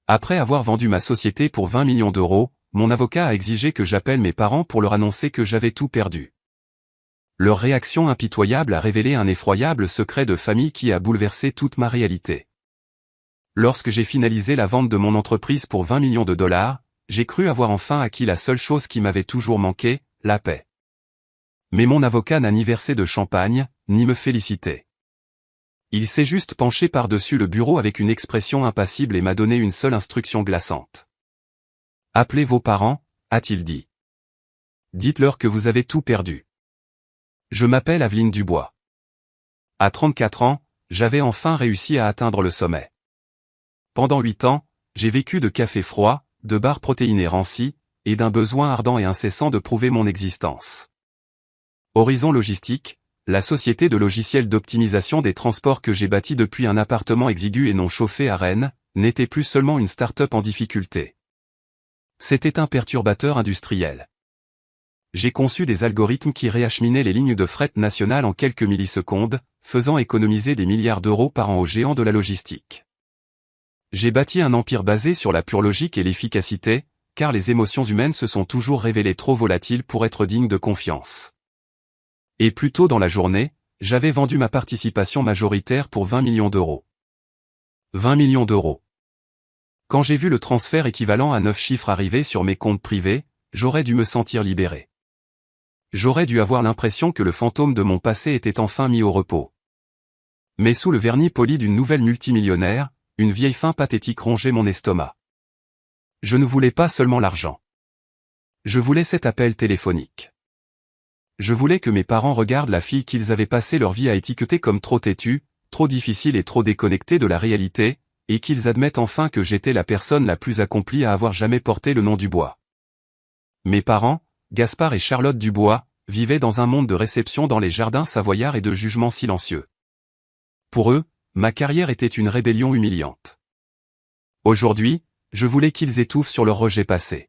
Après avoir vendu ma société pour 20 millions d'euros, mon avocat a exigé que j'appelle mes parents pour leur annoncer que j'avais tout perdu. Leur réaction impitoyable a révélé un effroyable secret de famille qui a bouleversé toute ma réalité. Lorsque j'ai finalisé la vente de mon entreprise pour 20 millions de dollars, j'ai cru avoir enfin acquis la seule chose qui m'avait toujours manqué, la paix. Mais mon avocat n'a ni versé de champagne, ni me félicité. Il s'est juste penché par-dessus le bureau avec une expression impassible et m'a donné une seule instruction glaçante. « Appelez vos parents », a-t-il dit. « Dites-leur que vous avez tout perdu. » Je m'appelle Aveline Dubois. À 34 ans, j'avais enfin réussi à atteindre le sommet. Pendant 8 ans, j'ai vécu de café froid, de barres protéinées rancies, et d'un besoin ardent et incessant de prouver mon existence. Horizon Logistique, la société de logiciels d'optimisation des transports que j'ai bâtie depuis un appartement exigu et non chauffé à Rennes, n'était plus seulement une start-up en difficulté. C'était un perturbateur industriel. J'ai conçu des algorithmes qui réacheminaient les lignes de fret nationales en quelques millisecondes, faisant économiser des milliards d'euros par an aux géants de la logistique. J'ai bâti un empire basé sur la pure logique et l'efficacité, car les émotions humaines se sont toujours révélées trop volatiles pour être dignes de confiance. Et plus tôt dans la journée, j'avais vendu ma participation majoritaire pour 20 millions d'euros. 20 millions d'euros. Quand j'ai vu le transfert équivalent à 9 chiffres arriver sur mes comptes privés, j'aurais dû me sentir libéré. J'aurais dû avoir l'impression que le fantôme de mon passé était enfin mis au repos. Mais sous le vernis poli d'une nouvelle multimillionnaire, une vieille faim pathétique rongeait mon estomac. Je ne voulais pas seulement l'argent. Je voulais cet appel téléphonique. Je voulais que mes parents regardent la fille qu'ils avaient passé leur vie à étiqueter comme trop têtue, trop difficile et trop déconnectée de la réalité, et qu'ils admettent enfin que j'étais la personne la plus accomplie à avoir jamais porté le nom Dubois. Mes parents, Gaspard et Charlotte Dubois, vivaient dans un monde de réception dans les jardins savoyards et de jugements silencieux. Pour eux, ma carrière était une rébellion humiliante. Aujourd'hui, je voulais qu'ils étouffent sur leur rejet passé.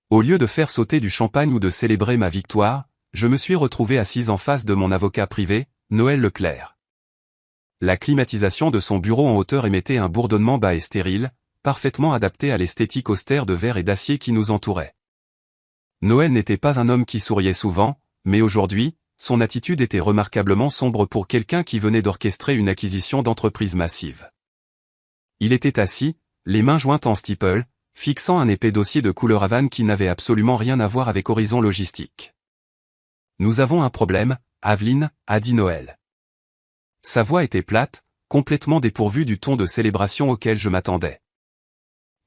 Au lieu de faire sauter du champagne ou de célébrer ma victoire, je me suis retrouvé assise en face de mon avocat privé, Noël Leclerc. La climatisation de son bureau en hauteur émettait un bourdonnement bas et stérile, parfaitement adapté à l'esthétique austère de verre et d'acier qui nous entourait. Noël n'était pas un homme qui souriait souvent, mais aujourd'hui, son attitude était remarquablement sombre pour quelqu'un qui venait d'orchestrer une acquisition d'entreprise massive. Il était assis, les mains jointes en steeple, fixant un épais dossier de couleur Havane qui n'avait absolument rien à voir avec Horizon Logistique. « Nous avons un problème, Aveline », a dit Noël. Sa voix était plate, complètement dépourvue du ton de célébration auquel je m'attendais.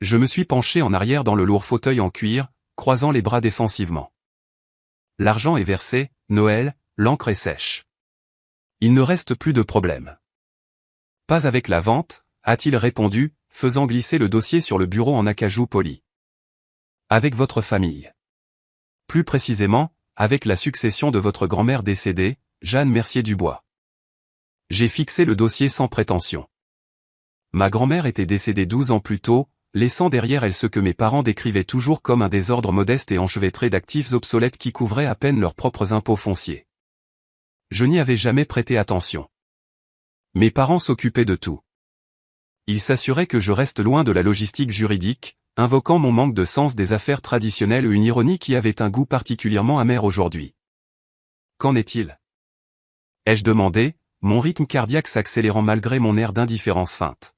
Je me suis penché en arrière dans le lourd fauteuil en cuir, croisant les bras défensivement. L'argent est versé, Noël, l'encre est sèche. Il ne reste plus de problème. Pas avec la vente, a-t-il répondu, faisant glisser le dossier sur le bureau en acajou poli. Avec votre famille. Plus précisément, avec la succession de votre grand-mère décédée, Jeanne Mercier-Dubois. J'ai fixé le dossier sans prétention. Ma grand-mère était décédée 12 ans plus tôt, laissant derrière elle ce que mes parents décrivaient toujours comme un désordre modeste et enchevêtré d'actifs obsolètes qui couvraient à peine leurs propres impôts fonciers. Je n'y avais jamais prêté attention. Mes parents s'occupaient de tout. Ils s'assuraient que je reste loin de la logistique juridique, invoquant mon manque de sens des affaires traditionnelles ou une ironie qui avait un goût particulièrement amer aujourd'hui. Qu'en est-il ? Ai-je demandé, mon rythme cardiaque s'accélérant malgré mon air d'indifférence feinte.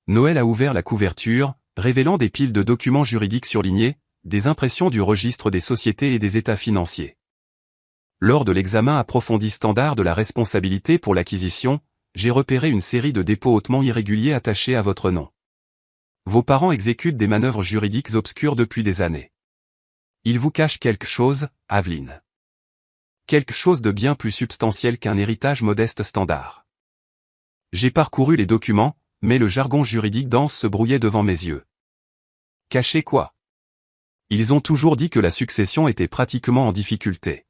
Noël a ouvert la couverture, révélant des piles de documents juridiques surlignés, des impressions du registre des sociétés et des états financiers. Lors de l'examen approfondi standard de la responsabilité pour l'acquisition, j'ai repéré une série de dépôts hautement irréguliers attachés à votre nom. Vos parents exécutent des manœuvres juridiques obscures depuis des années. Ils vous cachent quelque chose, Aveline. Quelque chose de bien plus substantiel qu'un héritage modeste standard. J'ai parcouru les documents, mais le jargon juridique dense se brouillait devant mes yeux. Cacher quoi? Ils ont toujours dit que la succession était pratiquement en difficulté.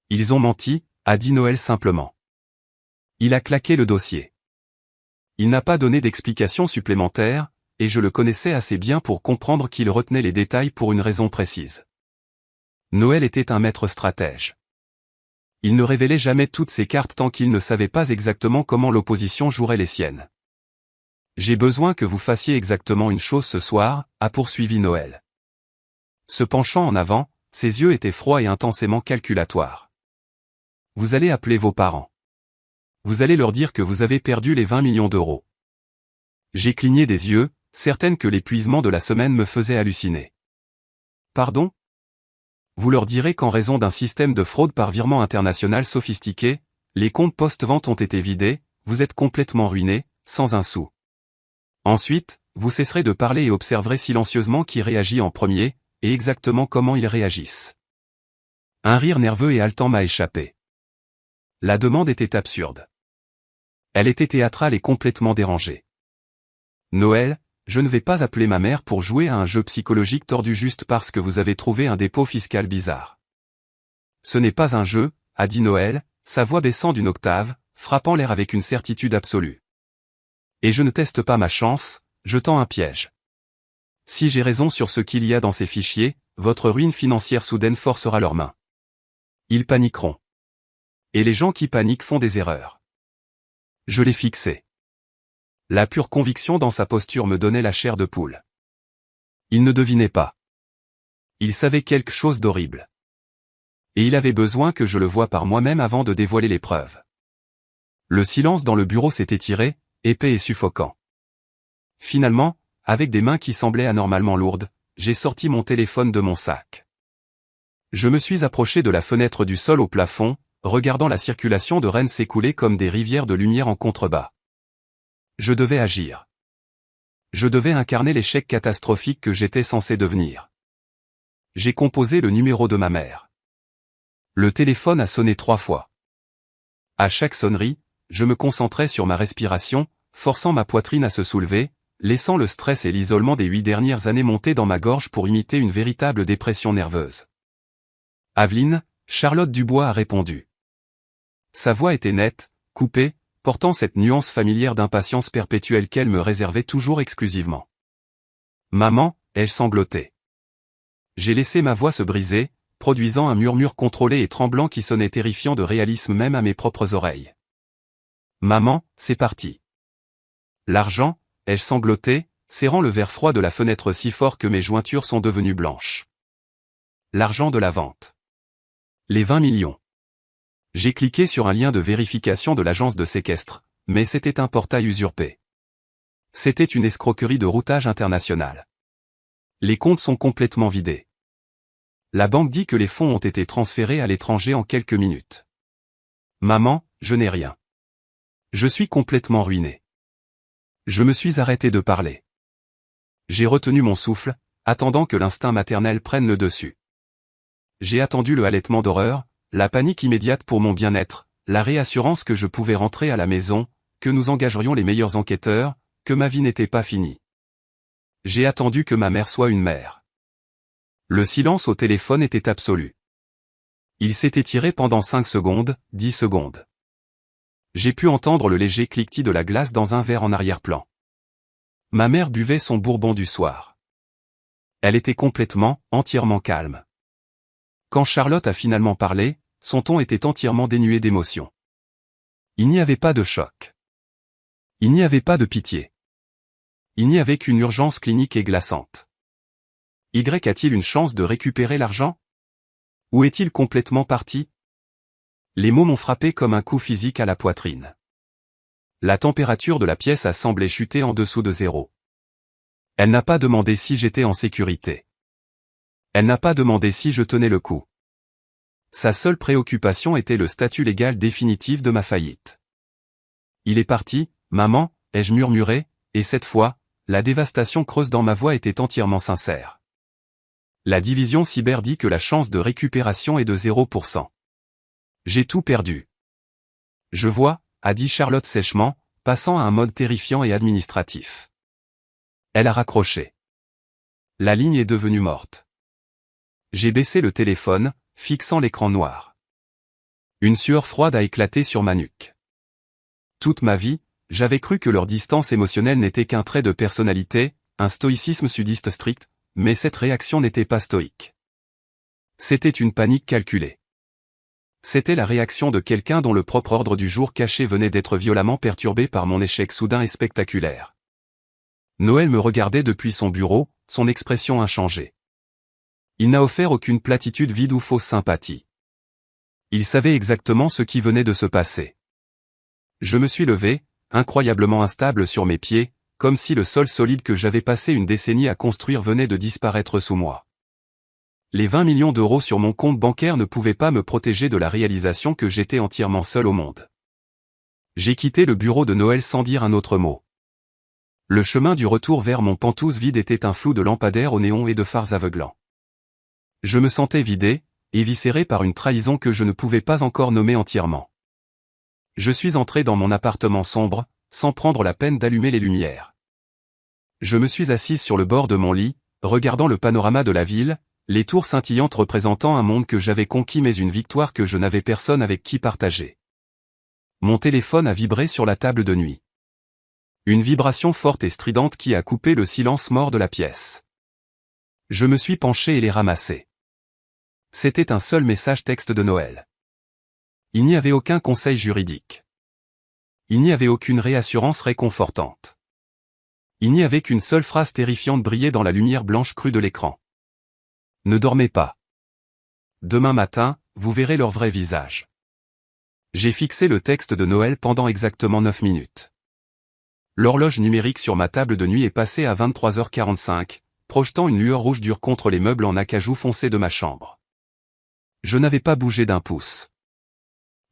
Ils ont menti, a dit Noël simplement. Il a claqué le dossier. Il n'a pas donné d'explication supplémentaire, et je le connaissais assez bien pour comprendre qu'il retenait les détails pour une raison précise. Noël était un maître stratège. Il ne révélait jamais toutes ses cartes tant qu'il ne savait pas exactement comment l'opposition jouerait les siennes. J'ai besoin que vous fassiez exactement une chose ce soir, a poursuivi Noël. Se penchant en avant, ses yeux étaient froids et intensément calculatoires. Vous allez appeler vos parents. Vous allez leur dire que vous avez perdu les 20 millions d'euros. J'ai cligné des yeux, certaine que l'épuisement de la semaine me faisait halluciner. Pardon ? Vous leur direz qu'en raison d'un système de fraude par virement international sophistiqué, les comptes post-vente ont été vidés, vous êtes complètement ruiné, sans un sou. Ensuite, vous cesserez de parler et observerez silencieusement qui réagit en premier, et exactement comment ils réagissent. Un rire nerveux et haletant m'a échappé. La demande était absurde. Elle était théâtrale et complètement dérangée. Noël, je ne vais pas appeler ma mère pour jouer à un jeu psychologique tordu juste parce que vous avez trouvé un dépôt fiscal bizarre. Ce n'est pas un jeu, a dit Noël, sa voix baissant d'une octave, frappant l'air avec une certitude absolue. Et je ne teste pas ma chance, je tends un piège. Si j'ai raison sur ce qu'il y a dans ces fichiers, votre ruine financière soudaine forcera leurs mains. Ils paniqueront. Et les gens qui paniquent font des erreurs. Je l'ai fixé. La pure conviction dans sa posture me donnait la chair de poule. Il ne devinait pas. Il savait quelque chose d'horrible. Et il avait besoin que je le voie par moi-même avant de dévoiler les preuves. Le silence dans le bureau s'est étiré, épais et suffocant. Finalement, avec des mains qui semblaient anormalement lourdes, j'ai sorti mon téléphone de mon sac. Je me suis approché de la fenêtre du sol au plafond, regardant la circulation de Rennes s'écouler comme des rivières de lumière en contrebas. Je devais agir. Je devais incarner l'échec catastrophique que j'étais censé devenir. J'ai composé le numéro de ma mère. Le téléphone a sonné 3 fois. À chaque sonnerie, je me concentrais sur ma respiration, forçant ma poitrine à se soulever, laissant le stress et l'isolement des 8 dernières années monter dans ma gorge pour imiter une véritable dépression nerveuse. Aveline, Charlotte Dubois a répondu. Sa voix était nette, coupée, portant cette nuance familière d'impatience perpétuelle qu'elle me réservait toujours exclusivement. Maman, ai-je sangloté. J'ai laissé ma voix se briser, produisant un murmure contrôlé et tremblant qui sonnait terrifiant de réalisme même à mes propres oreilles. Maman, c'est parti. L'argent, ai-je sangloté, serrant le verre froid de la fenêtre si fort que mes jointures sont devenues blanches. L'argent de la vente. Les 20 millions. J'ai cliqué sur un lien de vérification de l'agence de séquestre, mais c'était un portail usurpé. C'était une escroquerie de routage international. Les comptes sont complètement vidés. La banque dit que les fonds ont été transférés à l'étranger en quelques minutes. Maman, je n'ai rien. Je suis complètement ruiné. Je me suis arrêté de parler. J'ai retenu mon souffle, attendant que l'instinct maternel prenne le dessus. J'ai attendu le halètement d'horreur, la panique immédiate pour mon bien-être, la réassurance que je pouvais rentrer à la maison, que nous engagerions les meilleurs enquêteurs, que ma vie n'était pas finie. J'ai attendu que ma mère soit une mère. Le silence au téléphone était absolu. Il s'est étiré pendant 5 secondes, 10 secondes. J'ai pu entendre le léger cliquetis de la glace dans un verre en arrière-plan. Ma mère buvait son bourbon du soir. Elle était complètement, entièrement calme. Quand Charlotte a finalement parlé, son ton était entièrement dénué d'émotion. Il n'y avait pas de choc. Il n'y avait pas de pitié. Il n'y avait qu'une urgence clinique et glaçante. Y a-t-il une chance de récupérer l'argent? Ou est-il complètement parti? Les mots m'ont frappé comme un coup physique à la poitrine. La température de la pièce a semblé chuter en dessous de 0. Elle n'a pas demandé si j'étais en sécurité. Elle n'a pas demandé si je tenais le coup. Sa seule préoccupation était le statut légal définitif de ma faillite. Il est parti, maman, ai-je murmuré, et cette fois, la dévastation creuse dans ma voix était entièrement sincère. La division cyber dit que la chance de récupération est de 0%. J'ai tout perdu. Je vois, a dit Charlotte sèchement, passant à un mode terrifiant et administratif. Elle a raccroché. La ligne est devenue morte. J'ai baissé le téléphone, fixant l'écran noir. Une sueur froide a éclaté sur ma nuque. Toute ma vie, j'avais cru que leur distance émotionnelle n'était qu'un trait de personnalité, un stoïcisme sudiste strict, mais cette réaction n'était pas stoïque. C'était une panique calculée. C'était la réaction de quelqu'un dont le propre ordre du jour caché venait d'être violemment perturbé par mon échec soudain et spectaculaire. Noël me regardait depuis son bureau, son expression inchangée. Il n'a offert aucune platitude vide ou fausse sympathie. Il savait exactement ce qui venait de se passer. Je me suis levé, incroyablement instable sur mes pieds, comme si le sol solide que j'avais passé une décennie à construire venait de disparaître sous moi. Les 20 millions d'euros sur mon compte bancaire ne pouvaient pas me protéger de la réalisation que j'étais entièrement seul au monde. J'ai quitté le bureau de Noël sans dire un autre mot. Le chemin du retour vers mon Penthouse vide était un flou de lampadaires au néon et de phares aveuglants. Je me sentais vidé, éviscéré par une trahison que je ne pouvais pas encore nommer entièrement. Je suis entré dans mon appartement sombre, sans prendre la peine d'allumer les lumières. Je me suis assise sur le bord de mon lit, regardant le panorama de la ville, les tours scintillantes représentant un monde que j'avais conquis mais une victoire que je n'avais personne avec qui partager. Mon téléphone a vibré sur la table de nuit. Une vibration forte et stridente qui a coupé le silence mort de la pièce. Je me suis penché et l'ai ramassé. C'était un seul message texte de Noël. Il n'y avait aucun conseil juridique. Il n'y avait aucune réassurance réconfortante. Il n'y avait qu'une seule phrase terrifiante briller dans la lumière blanche crue de l'écran. Ne dormez pas. Demain matin, vous verrez leur vrai visage. J'ai fixé le texte de Noël pendant exactement 9 minutes. L'horloge numérique sur ma table de nuit est passée à 23h45, projetant une lueur rouge dure contre les meubles en acajou foncé de ma chambre. Je n'avais pas bougé d'un pouce.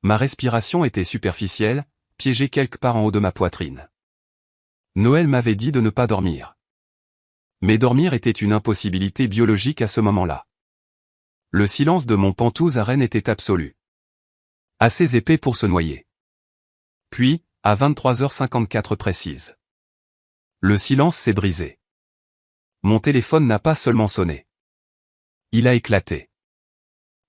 Ma respiration était superficielle, piégée quelque part en haut de ma poitrine. Noël m'avait dit de ne pas dormir. Mais dormir était une impossibilité biologique à ce moment-là. Le silence de mon Penthouse à Rennes était absolu. Assez épais pour se noyer. Puis, à 23h54 précise. Le silence s'est brisé. Mon téléphone n'a pas seulement sonné. Il a éclaté.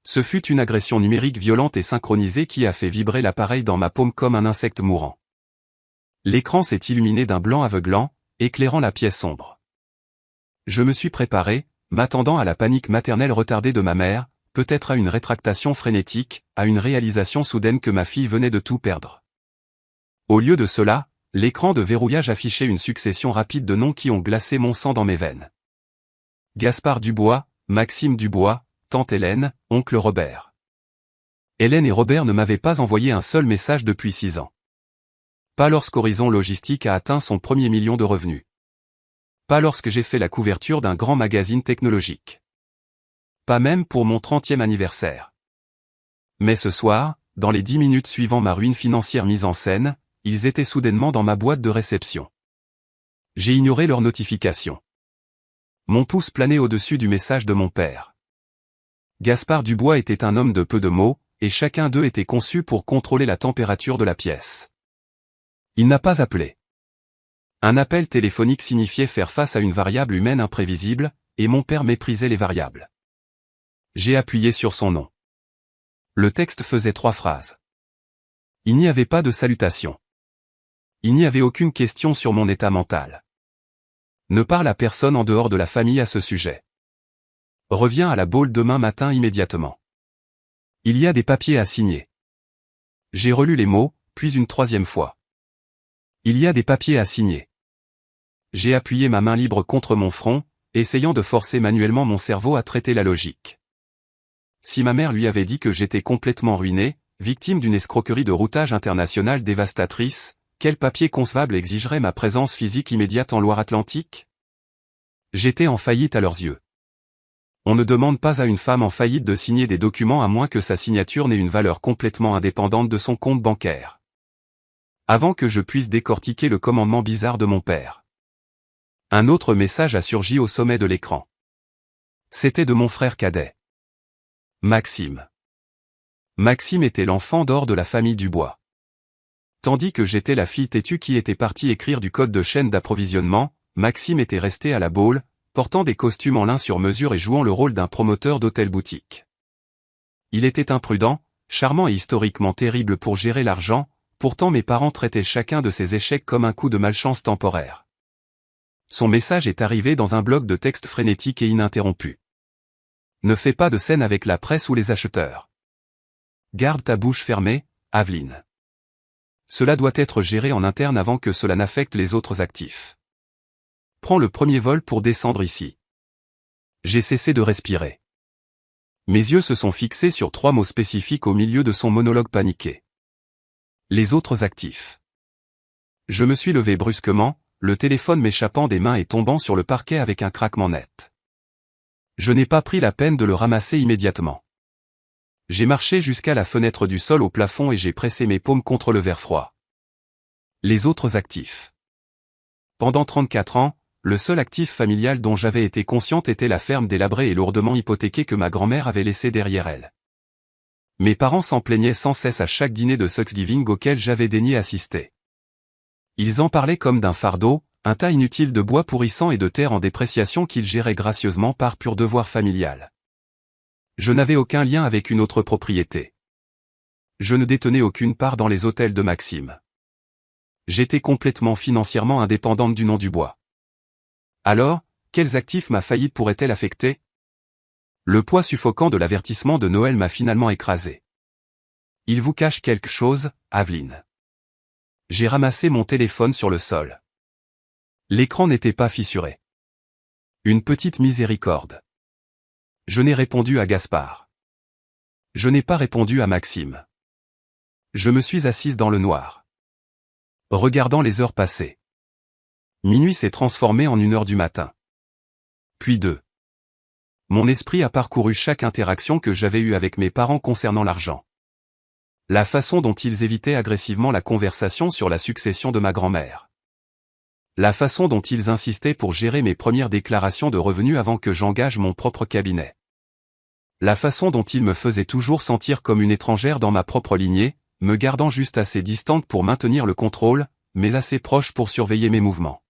Ce fut une agression numérique violente et synchronisée qui a fait vibrer l'appareil dans ma paume comme un insecte mourant. L'écran s'est illuminé d'un blanc aveuglant, éclairant la pièce sombre. Je me suis préparé, m'attendant à la panique maternelle retardée de ma mère, peut-être à une rétractation frénétique, à une réalisation soudaine que ma fille venait de tout perdre. Au lieu de cela, l'écran de verrouillage affichait une succession rapide de noms qui ont glacé mon sang dans mes veines. Gaspard Dubois, Maxime Dubois, tante Hélène, oncle Robert. Hélène et Robert ne m'avaient pas envoyé un seul message depuis 6 ans. Pas lorsqu'Horizon Logistique a atteint son premier million de revenus. Pas lorsque j'ai fait la couverture d'un grand magazine technologique. Pas même pour mon 30e anniversaire. Mais ce soir, dans les 10 minutes suivant ma ruine financière mise en scène, ils étaient soudainement dans ma boîte de réception. J'ai ignoré leurs notifications. Mon pouce planait au-dessus du message de mon père. Gaspard Dubois était un homme de peu de mots, et chacun d'eux était conçu pour contrôler la température de la pièce. Il n'a pas appelé. Un appel téléphonique signifiait faire face à une variable humaine imprévisible, et mon père méprisait les variables. J'ai appuyé sur son nom. Le texte faisait 3 phrases. Il n'y avait pas de salutation. Il n'y avait aucune question sur mon état mental. Ne parle à personne en dehors de la famille à ce sujet. Reviens à la Baule demain matin immédiatement. Il y a des papiers à signer. J'ai relu les mots, puis une 3e fois. Il y a des papiers à signer. J'ai appuyé ma main libre contre mon front, essayant de forcer manuellement mon cerveau à traiter la logique. Si ma mère lui avait dit que j'étais complètement ruiné, victime d'une escroquerie de routage international dévastatrice, quel papier concevable exigerait ma présence physique immédiate en Loire-Atlantique? J'étais en faillite à leurs yeux. On ne demande pas à une femme en faillite de signer des documents à moins que sa signature n'ait une valeur complètement indépendante de son compte bancaire. Avant que je puisse décortiquer le commandement bizarre de mon père. Un autre message a surgi au sommet de l'écran. C'était de mon frère cadet. Maxime. Maxime était l'enfant d'or de la famille Dubois. Tandis que j'étais la fille têtue qui était partie écrire du code de chaîne d'approvisionnement, Maxime était resté à la Baule, portant des costumes en lin sur mesure et jouant le rôle d'un promoteur d'hôtel-boutique. Il était imprudent, charmant et historiquement terrible pour gérer l'argent, pourtant mes parents traitaient chacun de ses échecs comme un coup de malchance temporaire. Son message est arrivé dans un bloc de texte frénétique et ininterrompu. Ne fais pas de scène avec la presse ou les acheteurs. Garde ta bouche fermée, Aveline. Cela doit être géré en interne avant que cela n'affecte les autres actifs. Prends le premier vol pour descendre ici. J'ai cessé de respirer. Mes yeux se sont fixés sur 3 mots spécifiques au milieu de son monologue paniqué. Les autres actifs. Je me suis levé brusquement, le téléphone m'échappant des mains et tombant sur le parquet avec un craquement net. Je n'ai pas pris la peine de le ramasser immédiatement. J'ai marché jusqu'à la fenêtre du sol au plafond et j'ai pressé mes paumes contre le verre froid. Les autres actifs. Pendant 34 ans, le seul actif familial dont j'avais été consciente était la ferme délabrée et lourdement hypothéquée que ma grand-mère avait laissée derrière elle. Mes parents s'en plaignaient sans cesse à chaque dîner de Thanksgiving auquel j'avais daigné assister. Ils en parlaient comme d'un fardeau, un tas inutile de bois pourrissant et de terre en dépréciation qu'ils géraient gracieusement par pur devoir familial. Je n'avais aucun lien avec une autre propriété. Je ne détenais aucune part dans les hôtels de Maxime. J'étais complètement financièrement indépendante du nom du bois. Alors, quels actifs ma faillite pourrait-elle affecter? Le poids suffocant de l'avertissement de Noël m'a finalement écrasé. Il vous cache quelque chose, Aveline. J'ai ramassé mon téléphone sur le sol. L'écran n'était pas fissuré. Une petite miséricorde. Je n'ai répondu à Gaspard. Je n'ai pas répondu à Maxime. Je me suis assise dans le noir. Regardant les heures passées. Minuit s'est transformé en 1 heure du matin. Puis 2. Mon esprit a parcouru chaque interaction que j'avais eue avec mes parents concernant l'argent. La façon dont ils évitaient agressivement la conversation sur la succession de ma grand-mère. La façon dont ils insistaient pour gérer mes premières déclarations de revenus avant que j'engage mon propre cabinet. La façon dont ils me faisaient toujours sentir comme une étrangère dans ma propre lignée, me gardant juste assez distante pour maintenir le contrôle, mais assez proche pour surveiller mes mouvements.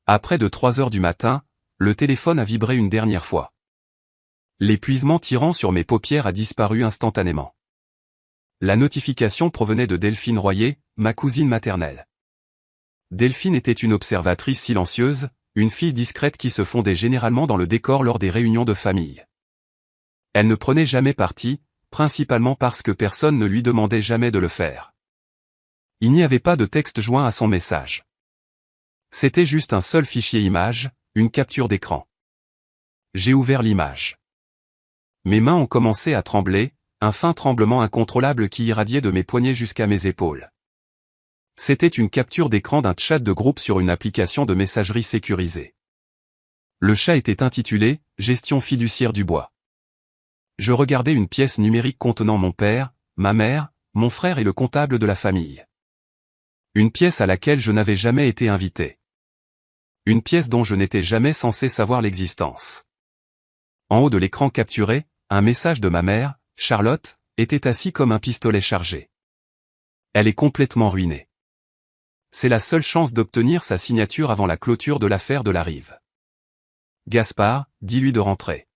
À près de 3 heures du matin, le téléphone a vibré une dernière fois. L'épuisement tirant sur mes paupières a disparu instantanément. La notification provenait de Delphine Royer, ma cousine maternelle. Delphine était une observatrice silencieuse, une fille discrète qui se fondait généralement dans le décor lors des réunions de famille. Elle ne prenait jamais parti, principalement parce que personne ne lui demandait jamais de le faire. Il n'y avait pas de texte joint à son message. C'était juste un seul fichier image, une capture d'écran. J'ai ouvert l'image. Mes mains ont commencé à trembler, un fin tremblement incontrôlable qui irradiait de mes poignets jusqu'à mes épaules. C'était une capture d'écran d'un chat de groupe sur une application de messagerie sécurisée. Le chat était intitulé « Gestion fiduciaire du bois ». Je regardais une pièce numérique contenant mon père, ma mère, mon frère et le comptable de la famille. Une pièce à laquelle je n'avais jamais été invité. Une pièce dont je n'étais jamais censé savoir l'existence. En haut de l'écran capturé, un message de ma mère, Charlotte, était assis comme un pistolet chargé. Elle est complètement ruinée. C'est la seule chance d'obtenir sa signature avant la clôture de l'affaire de la Rive. Gaspard, dis-lui de rentrer.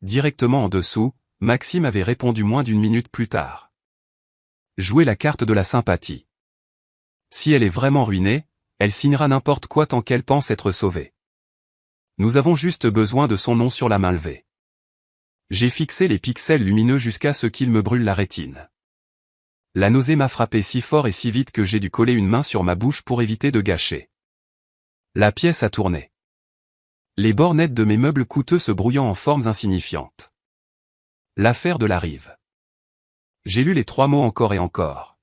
Directement en dessous, Maxime avait répondu moins d'1 minute plus tard. Jouer la carte de la sympathie. Si elle est vraiment ruinée, elle signera n'importe quoi tant qu'elle pense être sauvée. Nous avons juste besoin de son nom sur la main levée. J'ai fixé les pixels lumineux jusqu'à ce qu'ils me brûlent la rétine. La nausée m'a frappé si fort et si vite que j'ai dû coller une main sur ma bouche pour éviter de gâcher. La pièce a tourné. Les bornettes de mes meubles coûteux se brouillant en formes insignifiantes. L'affaire de la Rive. J'ai lu les 3 mots encore et encore.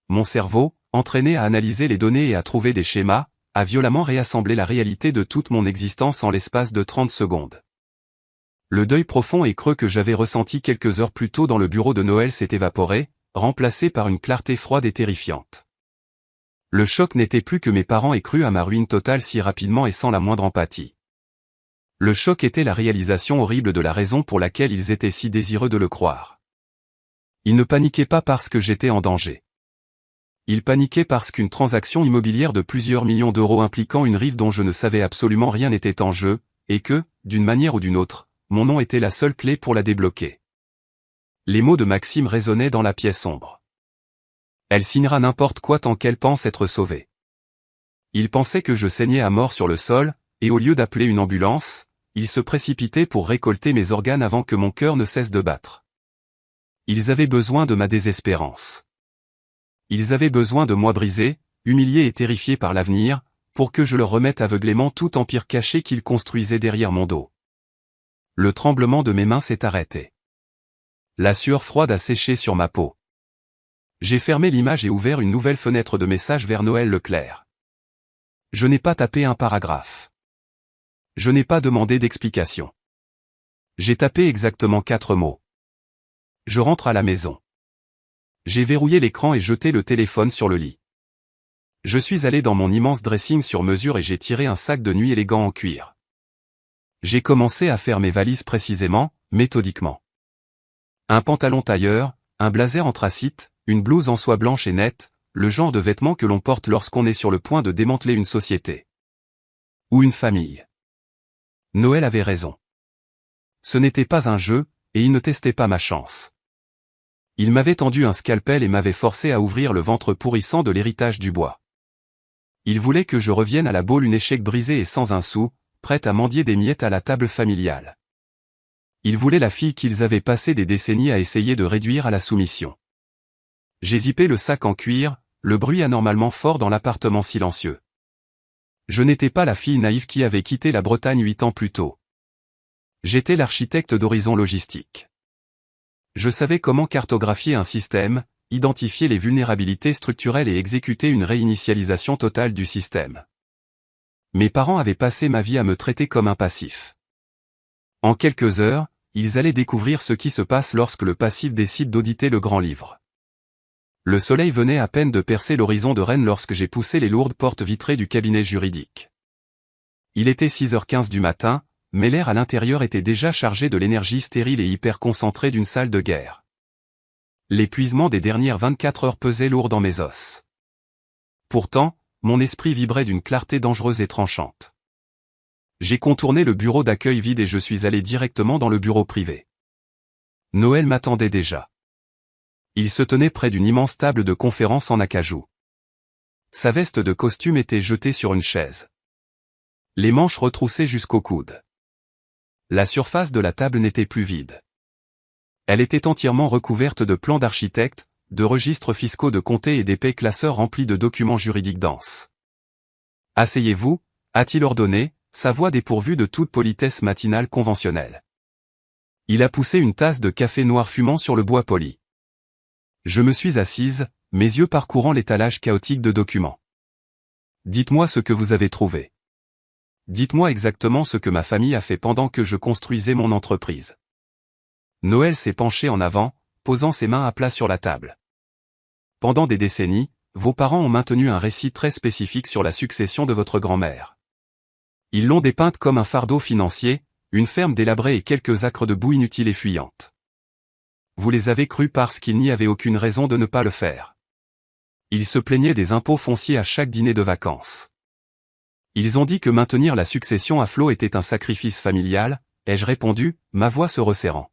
Mon cerveau, entraîné à analyser les données et à trouver des schémas, a violemment réassemblé la réalité de toute mon existence en l'espace de 30 secondes. Le deuil profond et creux que j'avais ressenti quelques heures plus tôt dans le bureau de Noël s'est évaporé, remplacé par une clarté froide et terrifiante. Le choc n'était plus que mes parents aient cru à ma ruine totale si rapidement et sans la moindre empathie. Le choc était la réalisation horrible de la raison pour laquelle ils étaient si désireux de le croire. Ils ne paniquaient pas parce que j'étais en danger. Ils paniquaient parce qu'une transaction immobilière de plusieurs millions d'euros impliquant une Rive dont je ne savais absolument rien était en jeu, et que, d'une manière ou d'une autre, mon nom était la seule clé pour la débloquer. Les mots de Maxime résonnaient dans la pièce sombre. Elle signera n'importe quoi tant qu'elle pense être sauvée. Il pensait que je saignais à mort sur le sol, et au lieu d'appeler une ambulance, il se précipitait pour récolter mes organes avant que mon cœur ne cesse de battre. Ils avaient besoin de ma désespérance. Ils avaient besoin de moi brisé, humilié et terrifié par l'avenir, pour que je leur remette aveuglément tout empire caché qu'ils construisaient derrière mon dos. Le tremblement de mes mains s'est arrêté. La sueur froide a séché sur ma peau. J'ai fermé l'image et ouvert une nouvelle fenêtre de message vers Noël Leclerc. Je n'ai pas tapé un paragraphe. Je n'ai pas demandé d'explication. J'ai tapé exactement 4 mots. Je rentre à la maison. J'ai verrouillé l'écran et jeté le téléphone sur le lit. Je suis allé dans mon immense dressing sur mesure et j'ai tiré un sac de nuit élégant en cuir. J'ai commencé à faire mes valises précisément, méthodiquement. Un pantalon tailleur, un blazer anthracite, une blouse en soie blanche et nette, le genre de vêtements que l'on porte lorsqu'on est sur le point de démanteler une société. Ou une famille. Noël avait raison. Ce n'était pas un jeu, et il ne testait pas ma chance. Il m'avait tendu un scalpel et m'avait forcé à ouvrir le ventre pourrissant de l'héritage du bois. Il voulait que je revienne à la Baule une échec brisé et sans un sou, prête à mendier des miettes à la table familiale. Il voulait la fille qu'ils avaient passé des décennies à essayer de réduire à la soumission. J'ai zippé le sac en cuir, le bruit anormalement fort dans l'appartement silencieux. Je n'étais pas la fille naïve qui avait quitté la Bretagne 8 ans plus tôt. J'étais l'architecte d'Horizon Logistique. Je savais comment cartographier un système, identifier les vulnérabilités structurelles et exécuter une réinitialisation totale du système. Mes parents avaient passé ma vie à me traiter comme un passif. En quelques heures, ils allaient découvrir ce qui se passe lorsque le passif décide d'auditer le grand livre. Le soleil venait à peine de percer l'horizon de Rennes lorsque j'ai poussé les lourdes portes vitrées du cabinet juridique. Il était 6h15 du matin, mais l'air à l'intérieur était déjà chargé de l'énergie stérile et hyper concentrée d'une salle de guerre. L'épuisement des dernières 24 heures pesait lourd dans mes os. Pourtant, mon esprit vibrait d'une clarté dangereuse et tranchante. J'ai contourné le bureau d'accueil vide et je suis allé directement dans le bureau privé. Noël m'attendait déjà. Il se tenait près d'une immense table de conférence en acajou. Sa veste de costume était jetée sur une chaise. Les manches retroussées jusqu'au coude. La surface de la table n'était plus vide. Elle était entièrement recouverte de plans d'architectes, de registres fiscaux de comtés et d'épais classeurs remplis de documents juridiques denses. « Asseyez-vous » a-t-il ordonné, sa voix dépourvue de toute politesse matinale conventionnelle. Il a poussé une tasse de café noir fumant sur le bois poli. Je me suis assise, mes yeux parcourant l'étalage chaotique de documents. « Dites-moi ce que vous avez trouvé. Dites-moi exactement ce que ma famille a fait pendant que je construisais mon entreprise. » Noël s'est penché en avant, posant ses mains à plat sur la table. Pendant des décennies, vos parents ont maintenu un récit très spécifique sur la succession de votre grand-mère. Ils l'ont dépeinte comme un fardeau financier, une ferme délabrée et quelques acres de boue inutiles et fuyantes. Vous les avez crus parce qu'il n'y avait aucune raison de ne pas le faire. Ils se plaignaient des impôts fonciers à chaque dîner de vacances. Ils ont dit que maintenir la succession à flot était un sacrifice familial, ai-je répondu, ma voix se resserrant.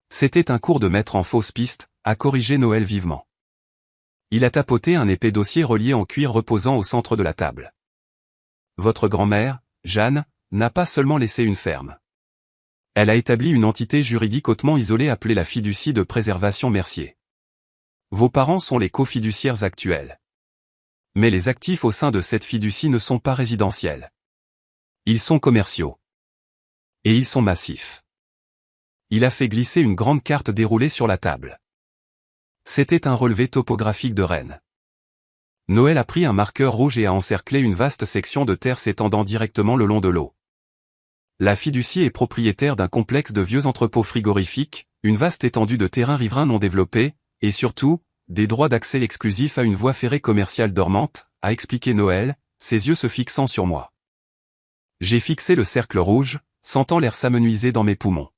C'était un cours de maître en fausse piste, a corrigé Noël vivement. Il a tapoté un épais dossier relié en cuir reposant au centre de la table. Votre grand-mère, Jeanne, n'a pas seulement laissé une ferme. Elle a établi une entité juridique hautement isolée appelée la fiducie de préservation Mercier. Vos parents sont les cofiduciaires actuels. Mais les actifs au sein de cette fiducie ne sont pas résidentiels. Ils sont commerciaux. Et ils sont massifs. Il a fait glisser une grande carte déroulée sur la table. C'était un relevé topographique de Rennes. Noël a pris un marqueur rouge et a encerclé une vaste section de terre s'étendant directement le long de l'eau. La fiducie est propriétaire d'un complexe de vieux entrepôts frigorifiques, une vaste étendue de terrains riverains non développés, et surtout, des droits d'accès exclusifs à une voie ferrée commerciale dormante, a expliqué Noël, ses yeux se fixant sur moi. J'ai fixé le cercle rouge, sentant l'air s'amenuiser dans mes poumons.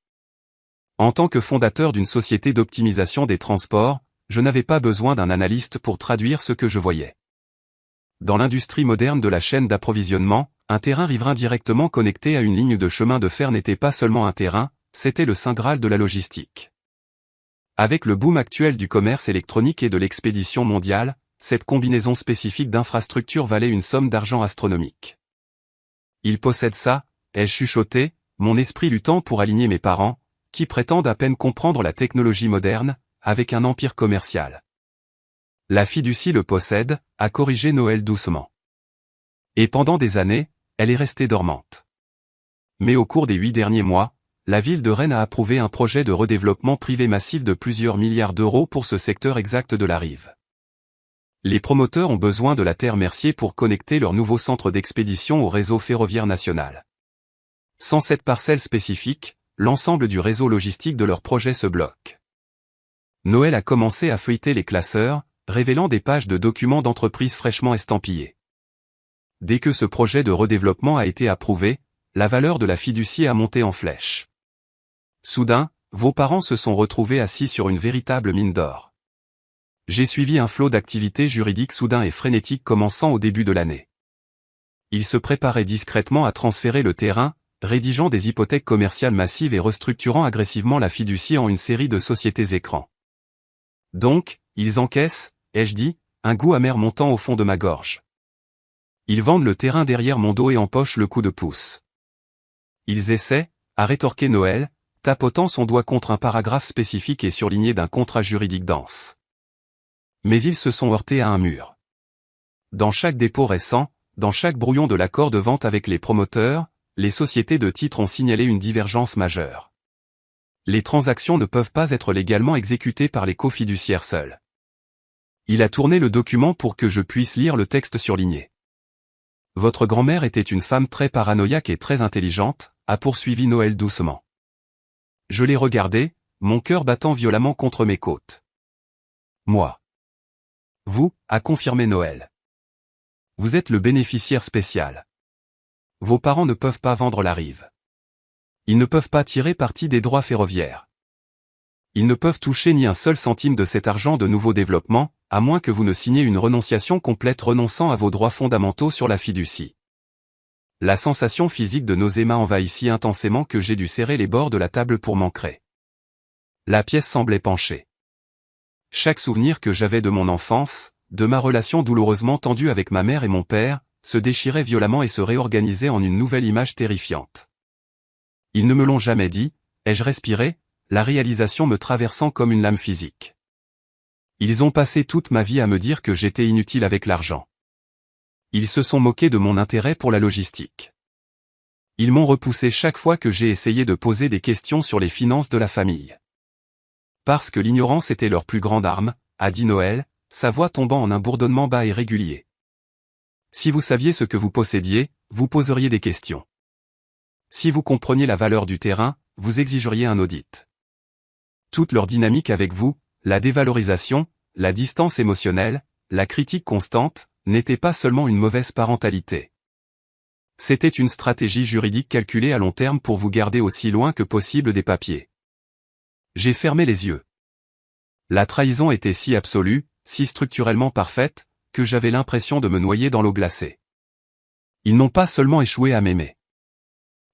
En tant que fondateur d'une société d'optimisation des transports, je n'avais pas besoin d'un analyste pour traduire ce que je voyais. Dans l'industrie moderne de la chaîne d'approvisionnement, un terrain riverain directement connecté à une ligne de chemin de fer n'était pas seulement un terrain, c'était le saint graal de la logistique. Avec le boom actuel du commerce électronique et de l'expédition mondiale, cette combinaison spécifique d'infrastructures valait une somme d'argent astronomique. Il possède ça, ai-je chuchoté, mon esprit luttant pour aligner mes parents, qui prétendent à peine comprendre la technologie moderne, avec un empire commercial. La fiducie le possède, a corrigé Noël doucement. Et pendant des années, elle est restée dormante. Mais au cours des 8 derniers mois, la ville de Rennes a approuvé un projet de redéveloppement privé massif de plusieurs milliards d'euros pour ce secteur exact de la rive. Les promoteurs ont besoin de la terre Mercier pour connecter leur nouveau centre d'expédition au réseau ferroviaire national. Sans cette parcelle spécifique, l'ensemble du réseau logistique de leur projet se bloque. Noël a commencé à feuilleter les classeurs, révélant des pages de documents d'entreprise fraîchement estampillés. Dès que ce projet de redéveloppement a été approuvé, la valeur de la fiducie a monté en flèche. Soudain, vos parents se sont retrouvés assis sur une véritable mine d'or. J'ai suivi un flot d'activités juridiques soudain et frénétique commençant au début de l'année. Ils se préparaient discrètement à transférer le terrain, rédigeant des hypothèques commerciales massives et restructurant agressivement la fiducie en une série de sociétés écrans. Donc, ils encaissent, ai-je dit, un goût amer montant au fond de ma gorge. Ils vendent le terrain derrière mon dos et empochent le coup de pouce. Ils essaient, a rétorqué Noël, tapotant son doigt contre un paragraphe spécifique et surligné d'un contrat juridique dense. Mais ils se sont heurtés à un mur. Dans chaque dépôt récent, dans chaque brouillon de l'accord de vente avec les promoteurs, les sociétés de titres ont signalé une divergence majeure. Les transactions ne peuvent pas être légalement exécutées par les cofiduciaires seuls. Il a tourné le document pour que je puisse lire le texte surligné. Votre grand-mère était une femme très paranoïaque et très intelligente, a poursuivi Noël doucement. Je l'ai regardé, mon cœur battant violemment contre mes côtes. Moi. Vous, a confirmé Noël. Vous êtes le bénéficiaire spécial. Vos parents ne peuvent pas vendre la rive. Ils ne peuvent pas tirer parti des droits ferroviaires. Ils ne peuvent toucher ni un seul centime de cet argent de nouveau développement, à moins que vous ne signiez une renonciation complète renonçant à vos droits fondamentaux sur la fiducie. La sensation physique de nausée m'a envahi si intensément que j'ai dû serrer les bords de la table pour m'ancrer. La pièce semblait pencher. Chaque souvenir que j'avais de mon enfance, de ma relation douloureusement tendue avec ma mère et mon père, se déchirait violemment et se réorganisait en une nouvelle image terrifiante. Ils ne me l'ont jamais dit, ai-je respiré, la réalisation me traversant comme une lame physique. Ils ont passé toute ma vie à me dire que j'étais inutile avec l'argent. Ils se sont moqués de mon intérêt pour la logistique. Ils m'ont repoussé chaque fois que j'ai essayé de poser des questions sur les finances de la famille. Parce que l'ignorance était leur plus grande arme, a dit Noël, sa voix tombant en un bourdonnement bas et régulier. Si vous saviez ce que vous possédiez, vous poseriez des questions. Si vous compreniez la valeur du terrain, vous exigeriez un audit. Toute leur dynamique avec vous, la dévalorisation, la distance émotionnelle, la critique constante, n'était pas seulement une mauvaise parentalité. C'était une stratégie juridique calculée à long terme pour vous garder aussi loin que possible des papiers. J'ai fermé les yeux. La trahison était si absolue, si structurellement parfaite, que j'avais l'impression de me noyer dans l'eau glacée. Ils n'ont pas seulement échoué à m'aimer.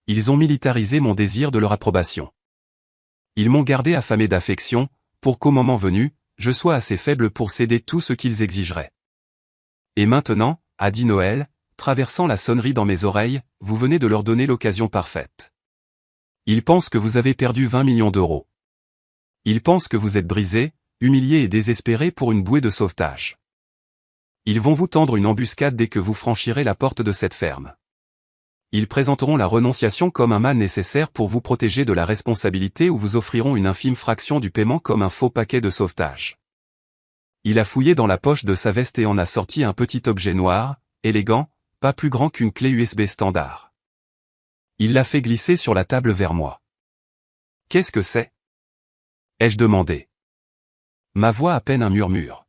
Ils ont militarisé mon désir de leur approbation. Ils m'ont gardé affamé d'affection, pour qu'au moment venu, je sois assez faible pour céder tout ce qu'ils exigeraient. Et maintenant, a dit Noël, traversant la sonnerie dans mes oreilles, vous venez de leur donner l'occasion parfaite. Ils pensent que vous avez perdu 20 millions d'euros. Ils pensent que vous êtes brisé, humilié et désespéré pour une bouée de sauvetage. Ils vont vous tendre une embuscade dès que vous franchirez la porte de cette ferme. Ils présenteront la renonciation comme un mal nécessaire pour vous protéger de la responsabilité ou vous offriront une infime fraction du paiement comme un faux paquet de sauvetage. Il a fouillé dans la poche de sa veste et en a sorti un petit objet noir, élégant, pas plus grand qu'une clé USB standard. Il l'a fait glisser sur la table vers moi. Qu'est-ce que c'est ? Ai-je demandé. Ma voix à peine un murmure.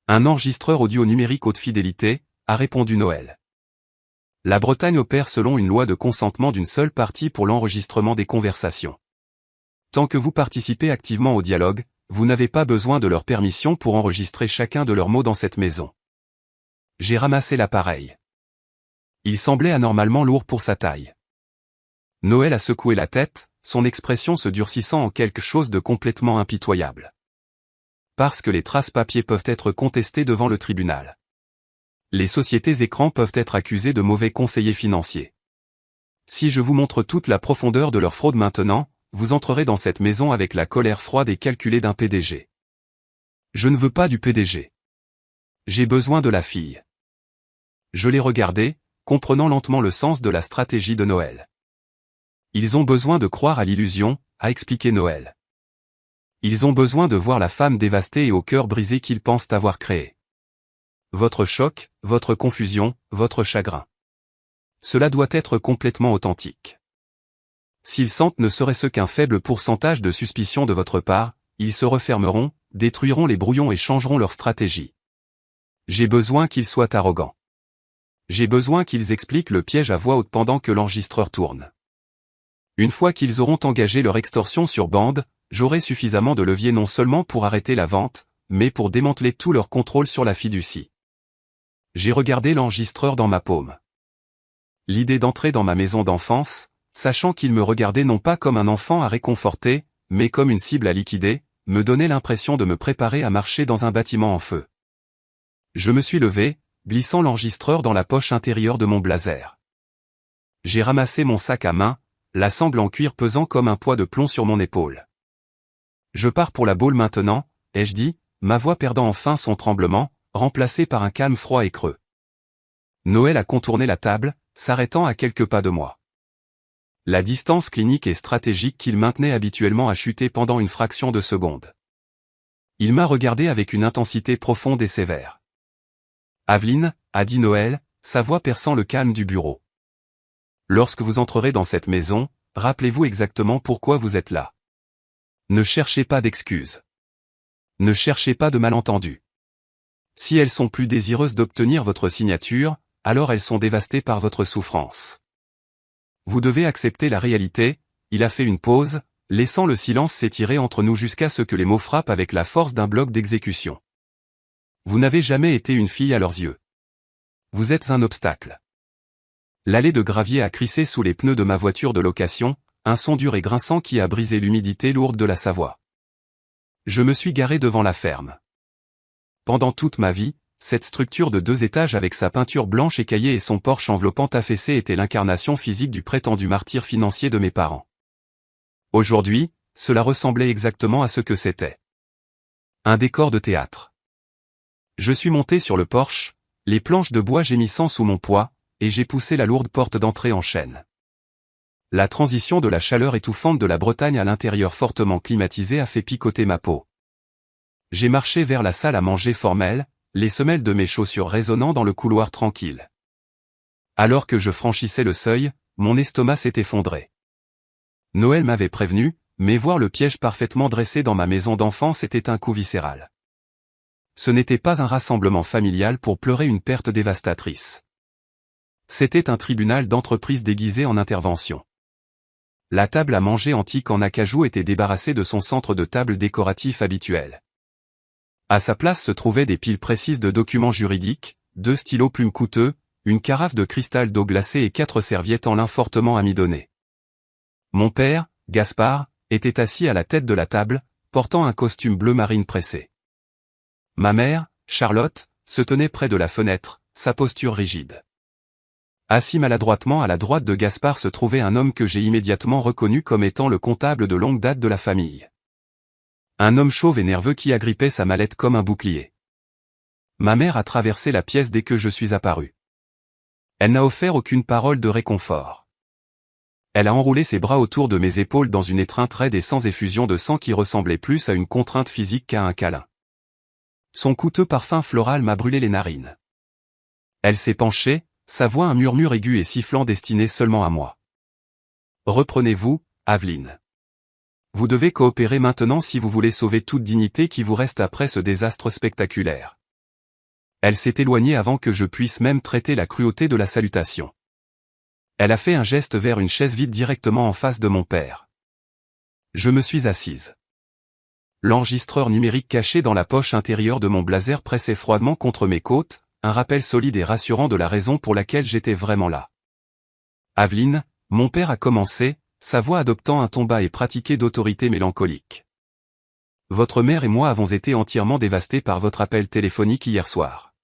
Un enregistreur audio numérique haute fidélité, a répondu Noël. La Bretagne opère selon une loi de consentement d'une seule partie pour l'enregistrement des conversations. Tant que vous participez activement au dialogue, vous n'avez pas besoin de leur permission pour enregistrer chacun de leurs mots dans cette maison. J'ai ramassé l'appareil. Il semblait anormalement lourd pour sa taille. Noël a secoué la tête, son expression se durcissant en quelque chose de complètement impitoyable. Parce que les traces papier peuvent être contestées devant le tribunal. Les sociétés écrans peuvent être accusées de mauvais conseillers financiers. Si je vous montre toute la profondeur de leur fraude maintenant, vous entrerez dans cette maison avec la colère froide et calculée d'un PDG. Je ne veux pas du PDG. J'ai besoin de la fille. Je les regardais, comprenant lentement le sens de la stratégie de Noël. Ils ont besoin de croire à l'illusion, a expliqué Noël. Ils ont besoin de voir la femme dévastée et au cœur brisé qu'ils pensent avoir créée. Votre choc, votre confusion, votre chagrin. Cela doit être complètement authentique. S'ils sentent ne serait-ce qu'un faible pourcentage de suspicion de votre part, ils se refermeront, détruiront les brouillons et changeront leur stratégie. J'ai besoin qu'ils soient arrogants. J'ai besoin qu'ils expliquent le piège à voix haute pendant que l'enregistreur tourne. Une fois qu'ils auront engagé leur extorsion sur bande, j'aurai suffisamment de levier non seulement pour arrêter la vente, mais pour démanteler tout leur contrôle sur la fiducie. J'ai regardé l'enregistreur dans ma paume. L'idée d'entrer dans ma maison d'enfance, sachant qu'il me regardait non pas comme un enfant à réconforter, mais comme une cible à liquider, me donnait l'impression de me préparer à marcher dans un bâtiment en feu. Je me suis levé, glissant l'enregistreur dans la poche intérieure de mon blazer. J'ai ramassé mon sac à main, la sangle en cuir pesant comme un poids de plomb sur mon épaule. Je pars pour la Baule maintenant, ai-je dit, ma voix perdant enfin son tremblement, remplacée par un calme froid et creux. Noël a contourné la table, s'arrêtant à quelques pas de moi. La distance clinique et stratégique qu'il maintenait habituellement a chuté pendant une fraction de seconde. Il m'a regardé avec une intensité profonde et sévère. « Aveline » a dit Noël, sa voix perçant le calme du bureau. « Lorsque vous entrerez dans cette maison, rappelez-vous exactement pourquoi vous êtes là. Ne cherchez pas d'excuses. Ne cherchez pas de malentendus. Si elles sont plus désireuses d'obtenir votre signature, alors elles sont dévastées par votre souffrance. Vous devez accepter la réalité. » Il a fait une pause, laissant le silence s'étirer entre nous jusqu'à ce que les mots frappent avec la force d'un bloc d'exécution. Vous n'avez jamais été une fille à leurs yeux. Vous êtes un obstacle. L'allée de gravier a crissé sous les pneus de ma voiture de location, un son dur et grinçant qui a brisé l'humidité lourde de la Savoie. Je me suis garé devant la ferme. Pendant toute ma vie, cette structure de 2 étages avec sa peinture blanche écaillée et son porche enveloppant affaissé était l'incarnation physique du prétendu martyr financier de mes parents. Aujourd'hui, cela ressemblait exactement à ce que c'était. Un décor de théâtre. Je suis monté sur le porche, les planches de bois gémissant sous mon poids, et j'ai poussé la lourde porte d'entrée en chaîne. La transition de la chaleur étouffante de la Bretagne à l'intérieur fortement climatisé a fait picoter ma peau. J'ai marché vers la salle à manger formelle, les semelles de mes chaussures résonnant dans le couloir tranquille. Alors que je franchissais le seuil, mon estomac s'est effondré. Noël m'avait prévenu, mais voir le piège parfaitement dressé dans ma maison d'enfance était un coup viscéral. Ce n'était pas un rassemblement familial pour pleurer une perte dévastatrice. C'était un tribunal d'entreprise déguisé en intervention. La table à manger antique en acajou était débarrassée de son centre de table décoratif habituel. À sa place se trouvaient des piles précises de documents juridiques, 2 stylos plumes coûteux, une carafe de cristal d'eau glacée et 4 serviettes en lin fortement amidonnées. Mon père, Gaspard, était assis à la tête de la table, portant un costume bleu marine pressé. Ma mère, Charlotte, se tenait près de la fenêtre, sa posture rigide. Assis maladroitement à la droite de Gaspard se trouvait un homme que j'ai immédiatement reconnu comme étant le comptable de longue date de la famille. Un homme chauve et nerveux qui agrippait sa mallette comme un bouclier. Ma mère a traversé la pièce dès que je suis apparu. Elle n'a offert aucune parole de réconfort. Elle a enroulé ses bras autour de mes épaules dans une étreinte raide et sans effusion de sang qui ressemblait plus à une contrainte physique qu'à un câlin. Son coûteux parfum floral m'a brûlé les narines. Elle s'est penchée, sa voix un murmure aigu et sifflant destiné seulement à moi. « Reprenez-vous, Aveline. Vous devez coopérer maintenant si vous voulez sauver toute dignité qui vous reste après ce désastre spectaculaire. » Elle s'est éloignée avant que je puisse même traiter la cruauté de la salutation. Elle a fait un geste vers une chaise vide directement en face de mon père. Je me suis assise. L'enregistreur numérique caché dans la poche intérieure de mon blazer pressait froidement contre mes côtes, un rappel solide et rassurant de la raison pour laquelle j'étais vraiment là. « Aveline, mon père a commencé, sa voix adoptant un ton bas et pratiqué d'autorité mélancolique. Votre mère et moi avons été entièrement dévastés par votre appel téléphonique hier soir.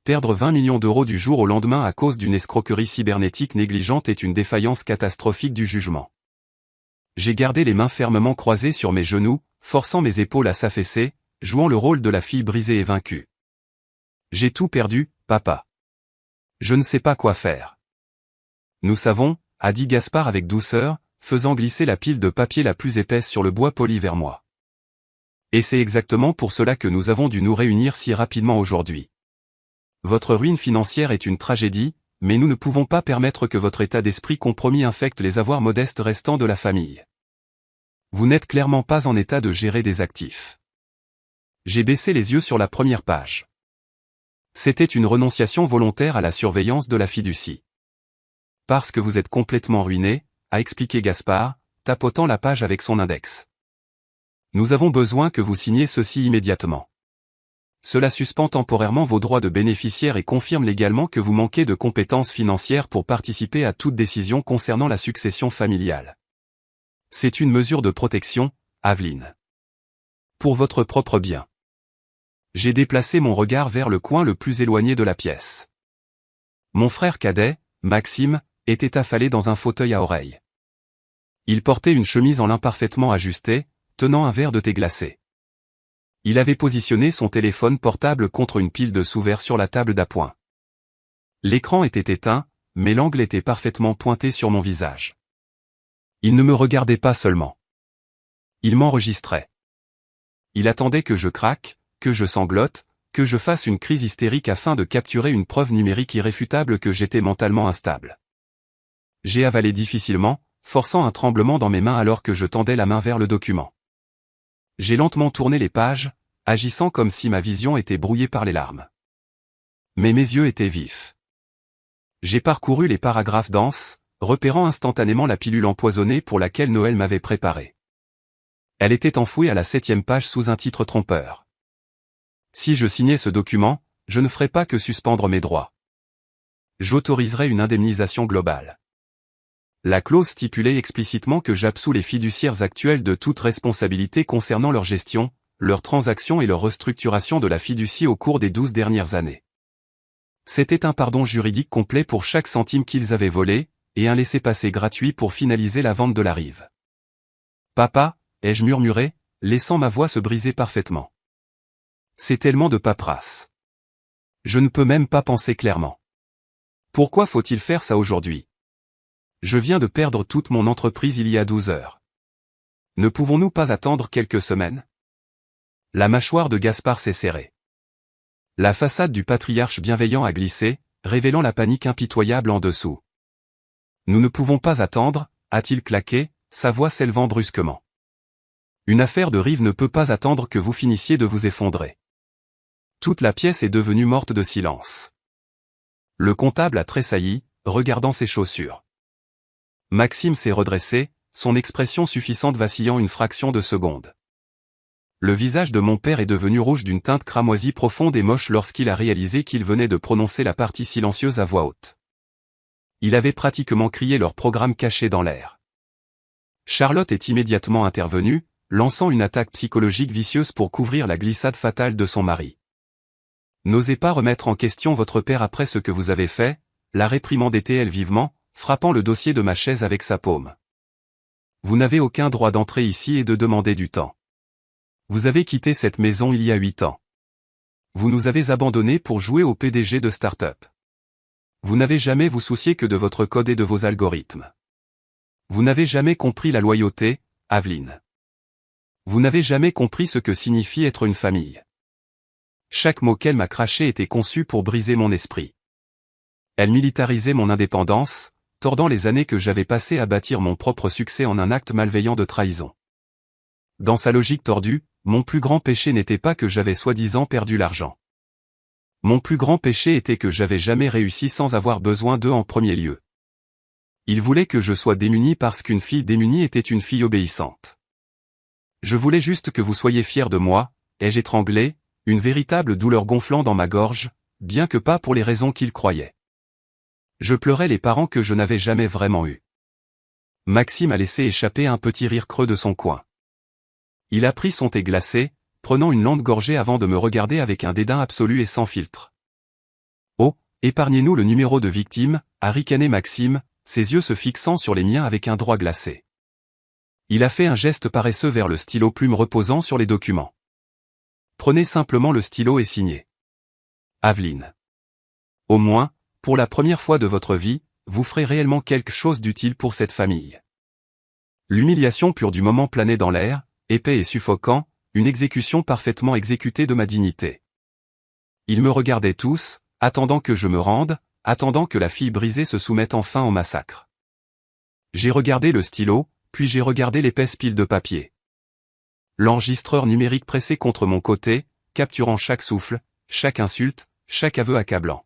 Perdre 20 millions d'euros du jour au lendemain à cause d'une escroquerie cybernétique négligente est une défaillance catastrophique du jugement. J'ai gardé les mains fermement croisées sur mes genoux, forçant mes épaules à s'affaisser, jouant le rôle de la fille brisée et vaincue. J'ai tout perdu, papa. Je ne sais pas quoi faire. Nous savons, a dit Gaspard avec douceur, faisant glisser la pile de papier la plus épaisse sur le bois poli vers moi. Et c'est exactement pour cela que nous avons dû nous réunir si rapidement aujourd'hui. Votre ruine financière est une tragédie, mais nous ne pouvons pas permettre que votre état d'esprit compromis infecte les avoirs modestes restants de la famille. Vous n'êtes clairement pas en état de gérer des actifs. J'ai baissé les yeux sur la première page. C'était une renonciation volontaire à la surveillance de la fiducie. Parce que vous êtes complètement ruiné, a expliqué Gaspard, tapotant la page avec son index. Nous avons besoin que vous signiez ceci immédiatement. Cela suspend temporairement vos droits de bénéficiaire et confirme légalement que vous manquez de compétences financières pour participer à toute décision concernant la succession familiale. C'est une mesure de protection, Aveline. Pour votre propre bien. J'ai déplacé mon regard vers le coin le plus éloigné de la pièce. Mon frère cadet, Maxime, était affalé dans un fauteuil à oreilles. Il portait une chemise en lin parfaitement ajustée, tenant un verre de thé glacé. Il avait positionné son téléphone portable contre une pile de sous-verres sur la table d'appoint. L'écran était éteint, mais l'angle était parfaitement pointé sur mon visage. Il ne me regardait pas seulement. Il m'enregistrait. Il attendait que je craque, que je sanglote, que je fasse une crise hystérique afin de capturer une preuve numérique irréfutable que j'étais mentalement instable. J'ai avalé difficilement, forçant un tremblement dans mes mains alors que je tendais la main vers le document. J'ai lentement tourné les pages, agissant comme si ma vision était brouillée par les larmes. Mais mes yeux étaient vifs. J'ai parcouru les paragraphes denses, repérant instantanément la pilule empoisonnée pour laquelle Noël m'avait préparé. Elle était enfouie à la 7e page sous un titre trompeur. Si je signais ce document, je ne ferais pas que suspendre mes droits. J'autoriserais une indemnisation globale. La clause stipulait explicitement que j'absous les fiduciaires actuels de toute responsabilité concernant leur gestion, leurs transactions et leur restructuration de la fiducie au cours des 12 dernières années. C'était un pardon juridique complet pour chaque centime qu'ils avaient volé, et un laissez-passer gratuit pour finaliser la vente de la rive. Papa, ai-je murmuré, laissant ma voix se briser parfaitement. C'est tellement de paperasse. Je ne peux même pas penser clairement. Pourquoi faut-il faire ça aujourd'hui? Je viens de perdre toute mon entreprise il y a 12 heures. Ne pouvons-nous pas attendre quelques semaines? La mâchoire de Gaspard s'est serrée. La façade du patriarche bienveillant a glissé, révélant la panique impitoyable en dessous. Nous ne pouvons pas attendre, a-t-il claqué, sa voix s'élevant brusquement. Une affaire de rive ne peut pas attendre que vous finissiez de vous effondrer. Toute la pièce est devenue morte de silence. Le comptable a tressailli, regardant ses chaussures. Maxime s'est redressé, son expression suffisante vacillant une fraction de seconde. Le visage de mon père est devenu rouge d'une teinte cramoisie profonde et moche lorsqu'il a réalisé qu'il venait de prononcer la partie silencieuse à voix haute. Il avait pratiquement crié leur programme caché dans l'air. Charlotte est immédiatement intervenue, lançant une attaque psychologique vicieuse pour couvrir la glissade fatale de son mari. N'osez pas remettre en question votre père après ce que vous avez fait, la réprimandait-elle vivement, frappant le dossier de ma chaise avec sa paume. Vous n'avez aucun droit d'entrer ici et de demander du temps. Vous avez quitté cette maison il y a 8 ans. Vous nous avez abandonnés pour jouer au PDG de start-up. Vous n'avez jamais vous soucié que de votre code et de vos algorithmes. Vous n'avez jamais compris la loyauté, Aveline. Vous n'avez jamais compris ce que signifie être une famille. Chaque mot qu'elle m'a craché était conçu pour briser mon esprit. Elle militarisait mon indépendance, tordant les années que j'avais passées à bâtir mon propre succès en un acte malveillant de trahison. Dans sa logique tordue, mon plus grand péché n'était pas que j'avais soi-disant perdu l'argent. Mon plus grand péché était que j'avais jamais réussi sans avoir besoin d'eux en premier lieu. Il voulait que je sois démuni parce qu'une fille démunie était une fille obéissante. Je voulais juste que vous soyez fiers de moi, ai-je étranglé, une véritable douleur gonflant dans ma gorge, bien que pas pour les raisons qu'il croyait. Je pleurais les parents que je n'avais jamais vraiment eus. Maxime a laissé échapper un petit rire creux de son coin. Il a pris son thé glacé, prenant une lente gorgée avant de me regarder avec un dédain absolu et sans filtre. Oh, épargnez-nous le numéro de victime, a ricané Maxime, ses yeux se fixant sur les miens avec un droit glacé. Il a fait un geste paresseux vers le stylo plume reposant sur les documents. Prenez simplement le stylo et signez. Aveline. Au moins, Pour la première fois de votre vie, vous ferez réellement quelque chose d'utile pour cette famille. L'humiliation pure du moment planait dans l'air, épais et suffocant, une exécution parfaitement exécutée de ma dignité. Ils me regardaient tous, attendant que je me rende, attendant que la fille brisée se soumette enfin au massacre. J'ai regardé le stylo, puis j'ai regardé l'épaisse pile de papier. L'enregistreur numérique pressé contre mon côté, capturant chaque souffle, chaque insulte, chaque aveu accablant.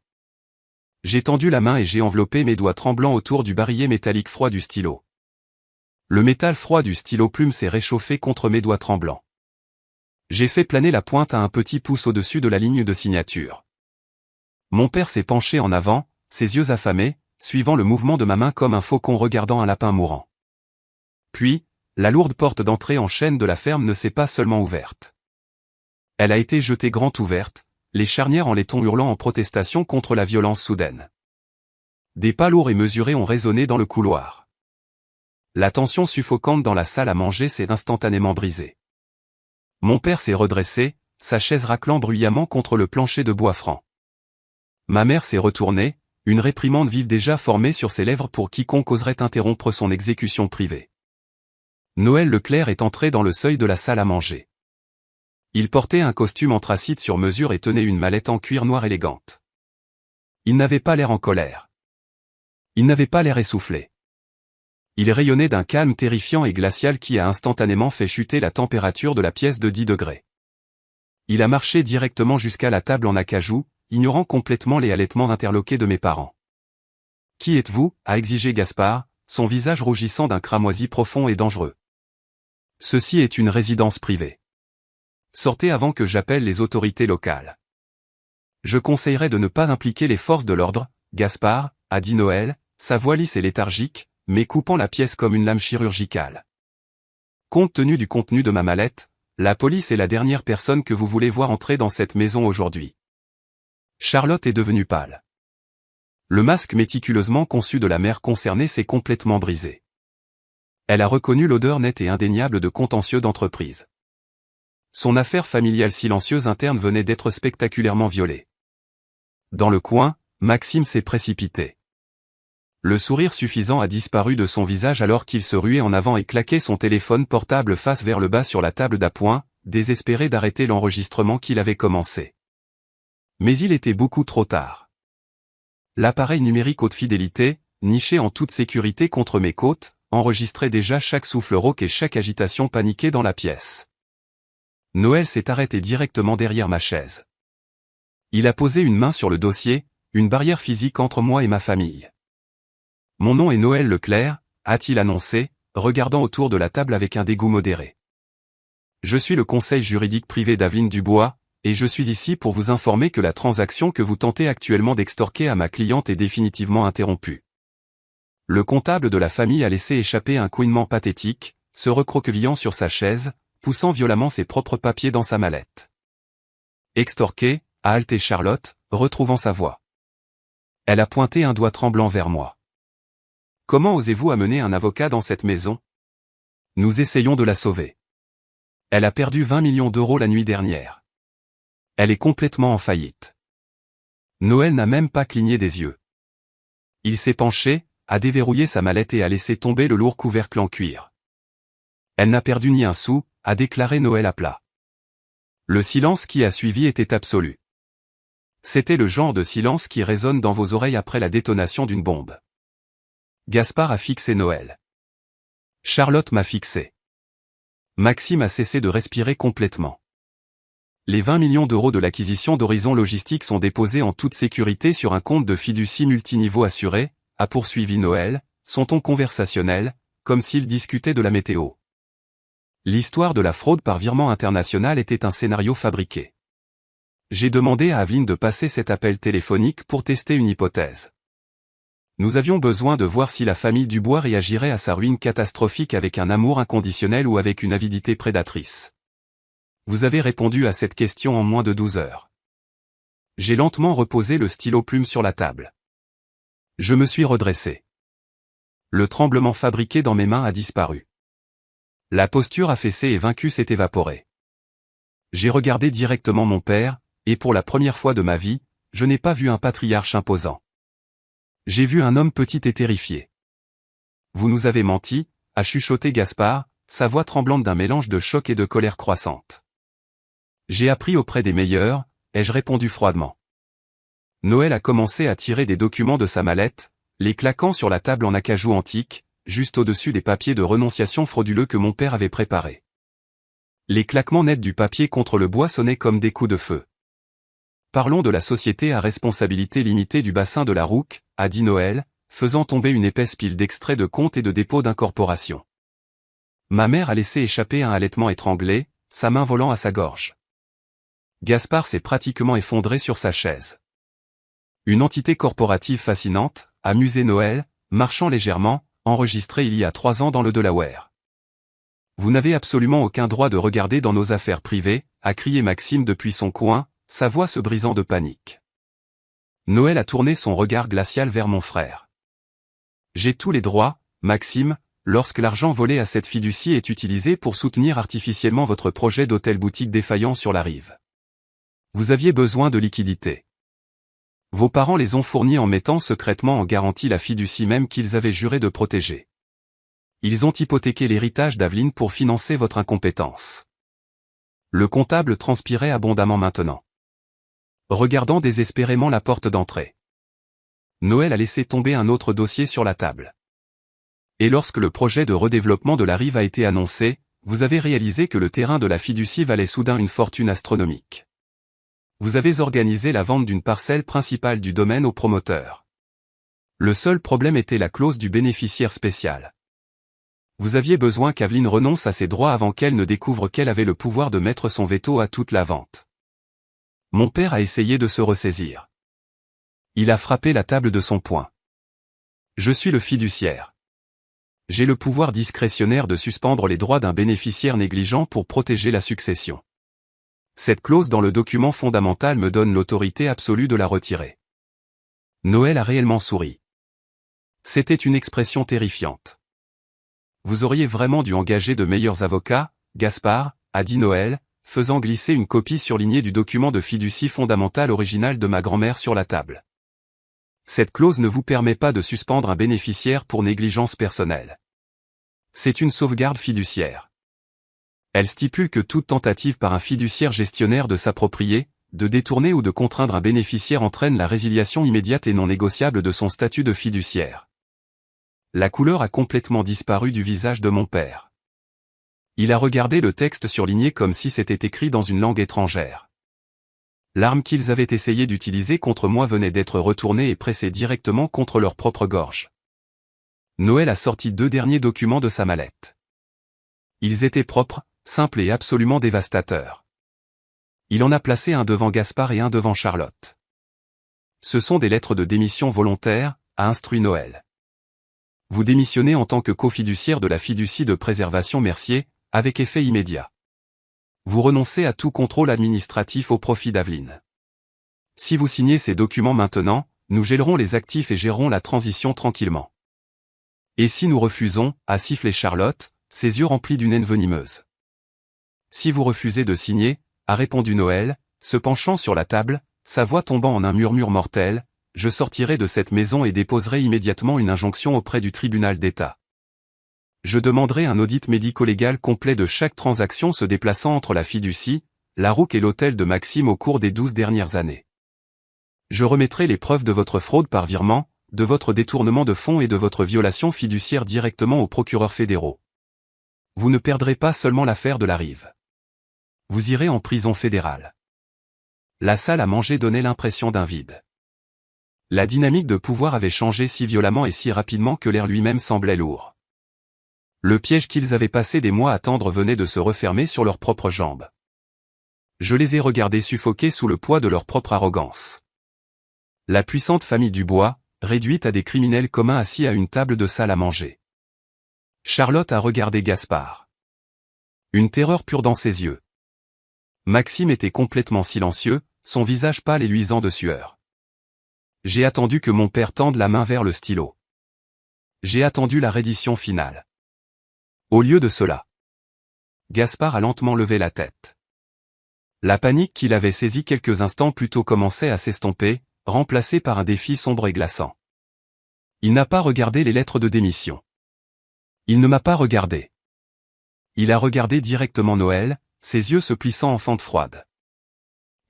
J'ai tendu la main et j'ai enveloppé mes doigts tremblants autour du barillet métallique froid du stylo. Le métal froid du stylo plume s'est réchauffé contre mes doigts tremblants. J'ai fait planer la pointe à un petit pouce au-dessus de la ligne de signature. Mon père s'est penché en avant, ses yeux affamés, suivant le mouvement de ma main comme un faucon regardant un lapin mourant. Puis, la lourde porte d'entrée en chêne de la ferme ne s'est pas seulement ouverte. Elle a été jetée grand ouverte, les charnières en laiton hurlant en protestation contre la violence soudaine. Des pas lourds et mesurés ont résonné dans le couloir. La tension suffocante dans la salle à manger s'est instantanément brisée. Mon père s'est redressé, sa chaise raclant bruyamment contre le plancher de bois franc. Ma mère s'est retournée, une réprimande vive déjà formée sur ses lèvres pour quiconque oserait interrompre son exécution privée. Noël Leclerc est entré dans le seuil de la salle à manger. Il portait un costume anthracite sur mesure et tenait une mallette en cuir noir élégante. Il n'avait pas l'air en colère. Il n'avait pas l'air essoufflé. Il rayonnait d'un calme terrifiant et glacial qui a instantanément fait chuter la température de la pièce de 10 degrés. Il a marché directement jusqu'à la table en acajou, ignorant complètement les halètements interloqués de mes parents. « Qui êtes-vous » a exigé Gaspard, son visage rougissant d'un cramoisi profond et dangereux. « Ceci est une résidence privée. Sortez avant que j'appelle les autorités locales. » Je conseillerais de ne pas impliquer les forces de l'ordre, Gaspard, a dit Noël, sa voix lisse et léthargique, mais coupant la pièce comme une lame chirurgicale. Compte tenu du contenu de ma mallette, la police est la dernière personne que vous voulez voir entrer dans cette maison aujourd'hui. Charlotte est devenue pâle. Le masque méticuleusement conçu de la mère concernée s'est complètement brisé. Elle a reconnu l'odeur nette et indéniable de contentieux d'entreprise. Son affaire familiale silencieuse interne venait d'être spectaculairement violée. Dans le coin, Maxime s'est précipité. Le sourire suffisant a disparu de son visage alors qu'il se ruait en avant et claquait son téléphone portable face vers le bas sur la table d'appoint, désespéré d'arrêter l'enregistrement qu'il avait commencé. Mais il était beaucoup trop tard. L'appareil numérique haute fidélité, niché en toute sécurité contre mes côtes, enregistrait déjà chaque souffle rauque et chaque agitation paniquée dans la pièce. Noël s'est arrêté directement derrière ma chaise. Il a posé une main sur le dossier, une barrière physique entre moi et ma famille. « Mon nom est Noël Leclerc », a-t-il annoncé, regardant autour de la table avec un dégoût modéré. « Je suis le conseil juridique privé d'Aveline Dubois, et je suis ici pour vous informer que la transaction que vous tentez actuellement d'extorquer à ma cliente est définitivement interrompue. » Le comptable de la famille a laissé échapper un couinement pathétique, se recroquevillant sur sa chaise, poussant violemment ses propres papiers dans sa mallette. « Extorqué » a haleté Charlotte, retrouvant sa voix. Elle a pointé un doigt tremblant vers moi. « Comment osez-vous amener un avocat dans cette maison ? Nous essayons de la sauver. Elle a perdu 20 millions d'euros la nuit dernière. Elle est complètement en faillite. » Noël n'a même pas cligné des yeux. Il s'est penché, a déverrouillé sa mallette et a laissé tomber le lourd couvercle en cuir. « Elle n'a perdu ni un sou », a déclaré Noël à plat. Le silence qui a suivi était absolu. C'était le genre de silence qui résonne dans vos oreilles après la détonation d'une bombe. Gaspard a fixé Noël. Charlotte m'a fixé. Maxime a cessé de respirer complètement. Les 20 millions d'euros de l'acquisition d'Horizon Logistique sont déposés en toute sécurité sur un compte de fiducie multiniveau assuré, a poursuivi Noël, son ton conversationnel, comme s'il discutait de la météo. L'histoire de la fraude par virement international était un scénario fabriqué. J'ai demandé à Aveline de passer cet appel téléphonique pour tester une hypothèse. Nous avions besoin de voir si la famille Dubois réagirait à sa ruine catastrophique avec un amour inconditionnel ou avec une avidité prédatrice. Vous avez répondu à cette question en moins de 12 heures. J'ai lentement reposé le stylo plume sur la table. Je me suis redressé. Le tremblement fabriqué dans mes mains a disparu. La posture affaissée et vaincue s'est évaporée. J'ai regardé directement mon père, et pour la première fois de ma vie, je n'ai pas vu un patriarche imposant. J'ai vu un homme petit et terrifié. Vous nous avez menti, a chuchoté Gaspard, sa voix tremblante d'un mélange de choc et de colère croissante. J'ai appris auprès des meilleurs, ai-je répondu froidement. Noël a commencé à tirer des documents de sa mallette, les claquant sur la table en acajou antique, juste au-dessus des papiers de renonciation frauduleux que mon père avait préparés. Les claquements nets du papier contre le bois sonnaient comme des coups de feu. Parlons de la société à responsabilité limitée du bassin de la Rouque, a dit Noël, faisant tomber une épaisse pile d'extraits de comptes et de dépôts d'incorporation. Ma mère a laissé échapper un halètement étranglé, sa main volant à sa gorge. Gaspard s'est pratiquement effondré sur sa chaise. Une entité corporative fascinante, a musé Noël, marchant légèrement, enregistrée il y a 3 ans dans le Delaware. Vous n'avez absolument aucun droit de regarder dans nos affaires privées, a crié Maxime depuis son coin, sa voix se brisant de panique. Noël a tourné son regard glacial vers mon frère. J'ai tous les droits, Maxime, lorsque l'argent volé à cette fiducie est utilisé pour soutenir artificiellement votre projet d'hôtel-boutique défaillant sur la rive. Vous aviez besoin de liquidités. Vos parents les ont fournis en mettant secrètement en garantie la fiducie même qu'ils avaient juré de protéger. Ils ont hypothéqué l'héritage d'Aveline pour financer votre incompétence. Le comptable transpirait abondamment maintenant, regardant désespérément la porte d'entrée. Noël a laissé tomber un autre dossier sur la table. Et lorsque le projet de redéveloppement de la rive a été annoncé, vous avez réalisé que le terrain de la fiducie valait soudain une fortune astronomique. Vous avez organisé la vente d'une parcelle principale du domaine au promoteur. Le seul problème était la clause du bénéficiaire spécial. Vous aviez besoin qu'Aveline renonce à ses droits avant qu'elle ne découvre qu'elle avait le pouvoir de mettre son veto à toute la vente. Mon père a essayé de se ressaisir. Il a frappé la table de son poing. Je suis le fiduciaire. J'ai le pouvoir discrétionnaire de suspendre les droits d'un bénéficiaire négligent pour protéger la succession. Cette clause dans le document fondamental me donne l'autorité absolue de la retirer. Noël a réellement souri. C'était une expression terrifiante. Vous auriez vraiment dû engager de meilleurs avocats, Gaspard, a dit Noël, faisant glisser une copie surlignée du document de fiducie fondamentale original de ma grand-mère sur la table. Cette clause ne vous permet pas de suspendre un bénéficiaire pour négligence personnelle. C'est une sauvegarde fiduciaire. Elle stipule que toute tentative par un fiduciaire gestionnaire de s'approprier, de détourner ou de contraindre un bénéficiaire entraîne la résiliation immédiate et non négociable de son statut de fiduciaire. La couleur a complètement disparu du visage de mon père. Il a regardé le texte surligné comme si c'était écrit dans une langue étrangère. L'arme qu'ils avaient essayé d'utiliser contre moi venait d'être retournée et pressée directement contre leur propre gorge. Noël a sorti 2 derniers documents de sa mallette. Ils étaient propres, simples et absolument dévastateurs. Il en a placé un devant Gaspard et un devant Charlotte. Ce sont des lettres de démission volontaire, a instruit Noël. Vous démissionnez en tant que cofiduciaire de la fiducie de préservation Mercier, avec effet immédiat. Vous renoncez à tout contrôle administratif au profit d'Aveline. Si vous signez ces documents maintenant, nous gèlerons les actifs et gérerons la transition tranquillement. Et si nous refusons, a sifflé Charlotte, ses yeux remplis d'une haine venimeuse. Si vous refusez de signer, a répondu Noël, se penchant sur la table, sa voix tombant en un murmure mortel, je sortirai de cette maison et déposerai immédiatement une injonction auprès du tribunal d'État. Je demanderai un audit médico-légal complet de chaque transaction se déplaçant entre la fiducie, la Rouque et l'hôtel de Maxime au cours des 12 dernières années. Je remettrai les preuves de votre fraude par virement, de votre détournement de fonds et de votre violation fiduciaire directement aux procureurs fédéraux. Vous ne perdrez pas seulement l'affaire de la rive. Vous irez en prison fédérale. La salle à manger donnait l'impression d'un vide. La dynamique de pouvoir avait changé si violemment et si rapidement que l'air lui-même semblait lourd. Le piège qu'ils avaient passé des mois à tendre venait de se refermer sur leurs propres jambes. Je les ai regardés suffoquer sous le poids de leur propre arrogance. La puissante famille Dubois, réduite à des criminels communs assis à une table de salle à manger. Charlotte a regardé Gaspard. Une terreur pure dans ses yeux. Maxime était complètement silencieux, son visage pâle et luisant de sueur. J'ai attendu que mon père tende la main vers le stylo. J'ai attendu la reddition finale. Au lieu de cela, Gaspard a lentement levé la tête. La panique qu'il avait saisie quelques instants plus tôt commençait à s'estomper, remplacée par un défi sombre et glaçant. Il n'a pas regardé les lettres de démission. Il ne m'a pas regardé. Il a regardé directement Noël, ses yeux se plissant en fente froide.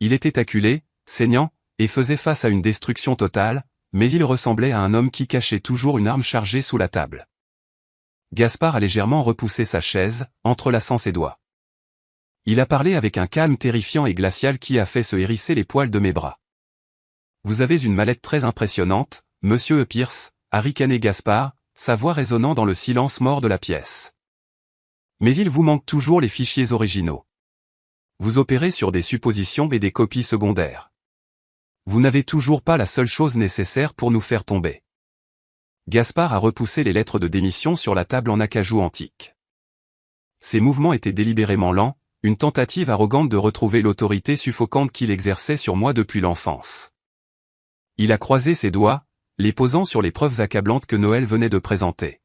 Il était acculé, saignant, et faisait face à une destruction totale, mais il ressemblait à un homme qui cachait toujours une arme chargée sous la table. Gaspard a légèrement repoussé sa chaise, entrelaçant ses doigts. Il a parlé avec un calme terrifiant et glacial qui a fait se hérisser les poils de mes bras. Vous avez une mallette très impressionnante, monsieur Pierce, a ricané Gaspard, sa voix résonnant dans le silence mort de la pièce. Mais il vous manque toujours les fichiers originaux. Vous opérez sur des suppositions et des copies secondaires. Vous n'avez toujours pas la seule chose nécessaire pour nous faire tomber. Gaspard a repoussé les lettres de démission sur la table en acajou antique. Ses mouvements étaient délibérément lents, une tentative arrogante de retrouver l'autorité suffocante qu'il exerçait sur moi depuis l'enfance. Il a croisé ses doigts, les posant sur les preuves accablantes que Noël venait de présenter.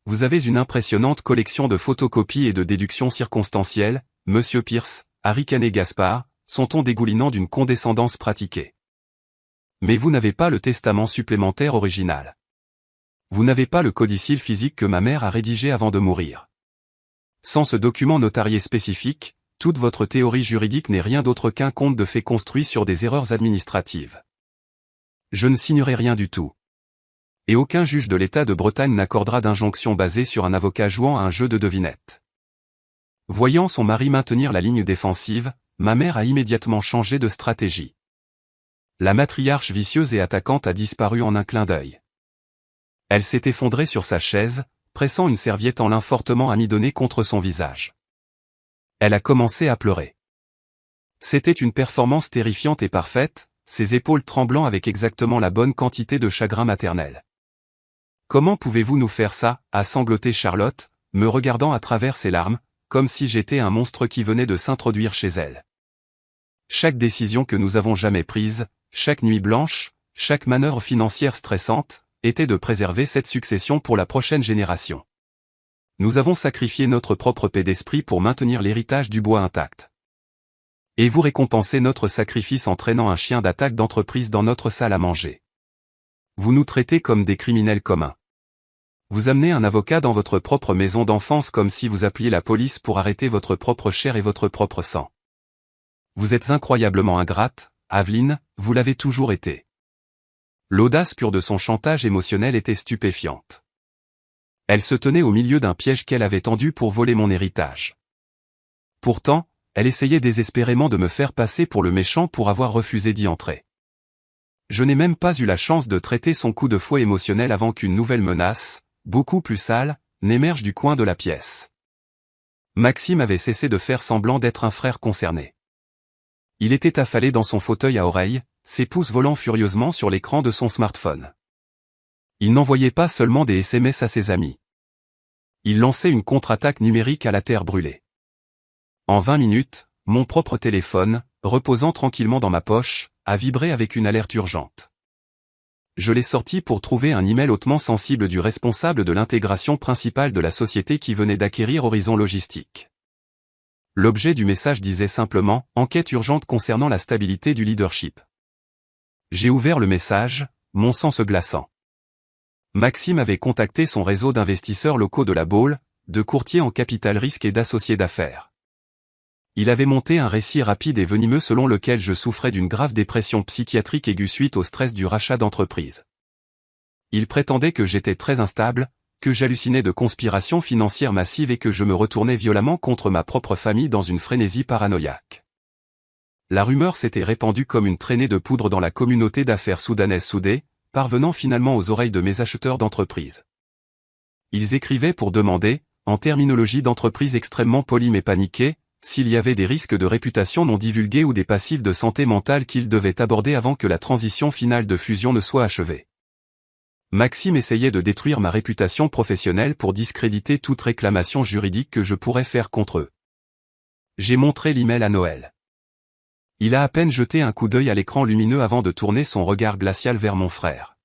Vous avez une impressionnante collection de photocopies et de déductions circonstancielles, monsieur Pierce, a ricané Gaspard, son ton dégoulinant d'une condescendance pratiquée. Mais vous n'avez pas le testament supplémentaire original. Vous n'avez pas le codicile physique que ma mère a rédigé avant de mourir. Sans ce document notarié spécifique, toute votre théorie juridique n'est rien d'autre qu'un conte de faits construit sur des erreurs administratives. Je ne signerai rien du tout. Et aucun juge de l'État de Bretagne n'accordera d'injonction basée sur un avocat jouant à un jeu de devinettes. Voyant son mari maintenir la ligne défensive, ma mère a immédiatement changé de stratégie. La matriarche vicieuse et attaquante a disparu en un clin d'œil. Elle s'est effondrée sur sa chaise, pressant une serviette en lin fortement amidonnée contre son visage. Elle a commencé à pleurer. C'était une performance terrifiante et parfaite, ses épaules tremblant avec exactement la bonne quantité de chagrin maternel. « Comment pouvez-vous nous faire ça » a sangloté Charlotte, me regardant à travers ses larmes, comme si j'étais un monstre qui venait de s'introduire chez elle. Chaque décision que nous avons jamais prise, chaque nuit blanche, chaque manœuvre financière stressante, était de préserver cette succession pour la prochaine génération. Nous avons sacrifié notre propre paix d'esprit pour maintenir l'héritage du bois intact. Et vous récompensez notre sacrifice en traînant un chien d'attaque d'entreprise dans notre salle à manger. Vous nous traitez comme des criminels communs. Vous amenez un avocat dans votre propre maison d'enfance comme si vous appeliez la police pour arrêter votre propre chair et votre propre sang. Vous êtes incroyablement ingrate, Aveline, vous l'avez toujours été. L'audace pure de son chantage émotionnel était stupéfiante. Elle se tenait au milieu d'un piège qu'elle avait tendu pour voler mon héritage. Pourtant, elle essayait désespérément de me faire passer pour le méchant pour avoir refusé d'y entrer. Je n'ai même pas eu la chance de traiter son coup de fouet émotionnel avant qu'une nouvelle menace, beaucoup plus sale, n'émerge du coin de la pièce. Maxime avait cessé de faire semblant d'être un frère concerné. Il était affalé dans son fauteuil à oreilles, ses pouces volant furieusement sur l'écran de son smartphone. Il n'envoyait pas seulement des SMS à ses amis. Il lançait une contre-attaque numérique à la terre brûlée. En 20 minutes, mon propre téléphone, reposant tranquillement dans ma poche, a vibré avec une alerte urgente. Je l'ai sorti pour trouver un email hautement sensible du responsable de l'intégration principale de la société qui venait d'acquérir Horizon Logistique. L'objet du message disait simplement « Enquête urgente concernant la stabilité du leadership ». J'ai ouvert le message, mon sang se glaçant. Maxime avait contacté son réseau d'investisseurs locaux de la Baule, de courtiers en capital risque et d'associés d'affaires. Il avait monté un récit rapide et venimeux selon lequel je souffrais d'une grave dépression psychiatrique aiguë suite au stress du rachat d'entreprise. Il prétendait que j'étais très instable, que j'hallucinais de conspirations financières massives et que je me retournais violemment contre ma propre famille dans une frénésie paranoïaque. La rumeur s'était répandue comme une traînée de poudre dans la communauté d'affaires soudanaise soudée, parvenant finalement aux oreilles de mes acheteurs d'entreprise. Ils écrivaient pour demander, en terminologie d'entreprise extrêmement polie mais paniquée, s'il y avait des risques de réputation non divulgués ou des passifs de santé mentale qu'ils devaient aborder avant que la transition finale de fusion ne soit achevée. Maxime essayait de détruire ma réputation professionnelle pour discréditer toute réclamation juridique que je pourrais faire contre eux. J'ai montré l'email à Noël. Il a à peine jeté un coup d'œil à l'écran lumineux avant de tourner son regard glacial vers mon frère.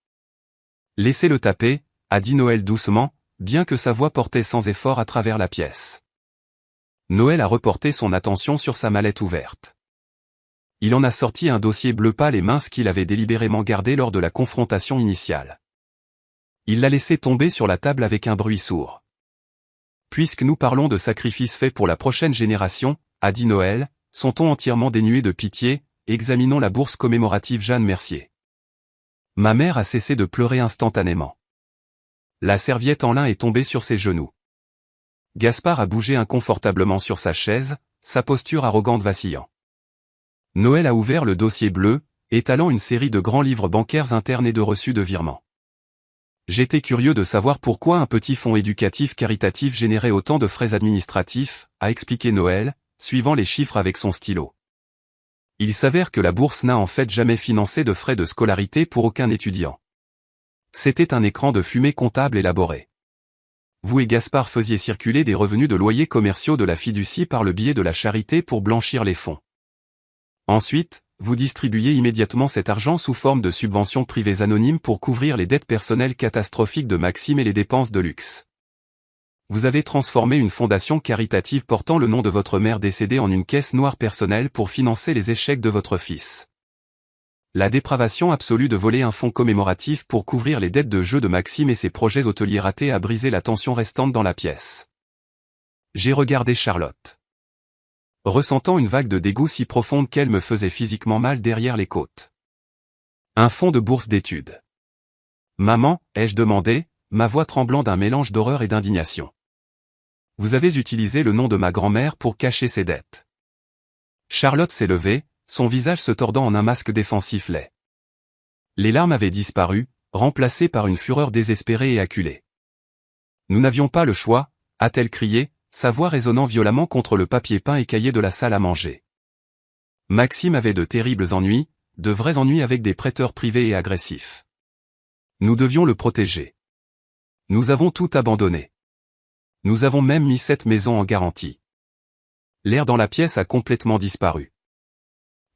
« Laissez-le taper », a dit Noël doucement, bien que sa voix portait sans effort à travers la pièce. Noël a reporté son attention sur sa mallette ouverte. Il en a sorti un dossier bleu pâle et mince qu'il avait délibérément gardé lors de la confrontation initiale. Il l'a laissé tomber sur la table avec un bruit sourd. Puisque nous parlons de sacrifices faits pour la prochaine génération, a dit Noël, son ton entièrement dénué de pitié, examinons la bourse commémorative Jeanne Mercier. Ma mère a cessé de pleurer instantanément. La serviette en lin est tombée sur ses genoux. Gaspard a bougé inconfortablement sur sa chaise, sa posture arrogante vacillant. Noël a ouvert le dossier bleu, étalant une série de grands livres bancaires internes et de reçus de virements. J'étais curieux de savoir pourquoi un petit fonds éducatif caritatif générait autant de frais administratifs, a expliqué Noël, suivant les chiffres avec son stylo. Il s'avère que la bourse n'a en fait jamais financé de frais de scolarité pour aucun étudiant. C'était un écran de fumée comptable élaboré. Vous et Gaspard faisiez circuler des revenus de loyers commerciaux de la fiducie par le biais de la charité pour blanchir les fonds. Ensuite, vous distribuiez immédiatement cet argent sous forme de subventions privées anonymes pour couvrir les dettes personnelles catastrophiques de Maxime et les dépenses de luxe. Vous avez transformé une fondation caritative portant le nom de votre mère décédée en une caisse noire personnelle pour financer les échecs de votre fils. La dépravation absolue de voler un fonds commémoratif pour couvrir les dettes de jeu de Maxime et ses projets hôteliers ratés a brisé la tension restante dans la pièce. J'ai regardé Charlotte, ressentant une vague de dégoût si profonde qu'elle me faisait physiquement mal derrière les côtes. Un fonds de bourse d'études. Maman, ai-je demandé, ma voix tremblant d'un mélange d'horreur et d'indignation. Vous avez utilisé le nom de ma grand-mère pour cacher ses dettes. Charlotte s'est levée, son visage se tordant en un masque défensif laid. Les larmes avaient disparu, remplacées par une fureur désespérée et acculée. Nous n'avions pas le choix, a-t-elle crié, sa voix résonnant violemment contre le papier peint écaillé de la salle à manger. Maxime avait de terribles ennuis, de vrais ennuis avec des prêteurs privés et agressifs. Nous devions le protéger. Nous avons tout abandonné. Nous avons même mis cette maison en garantie. L'air dans la pièce a complètement disparu.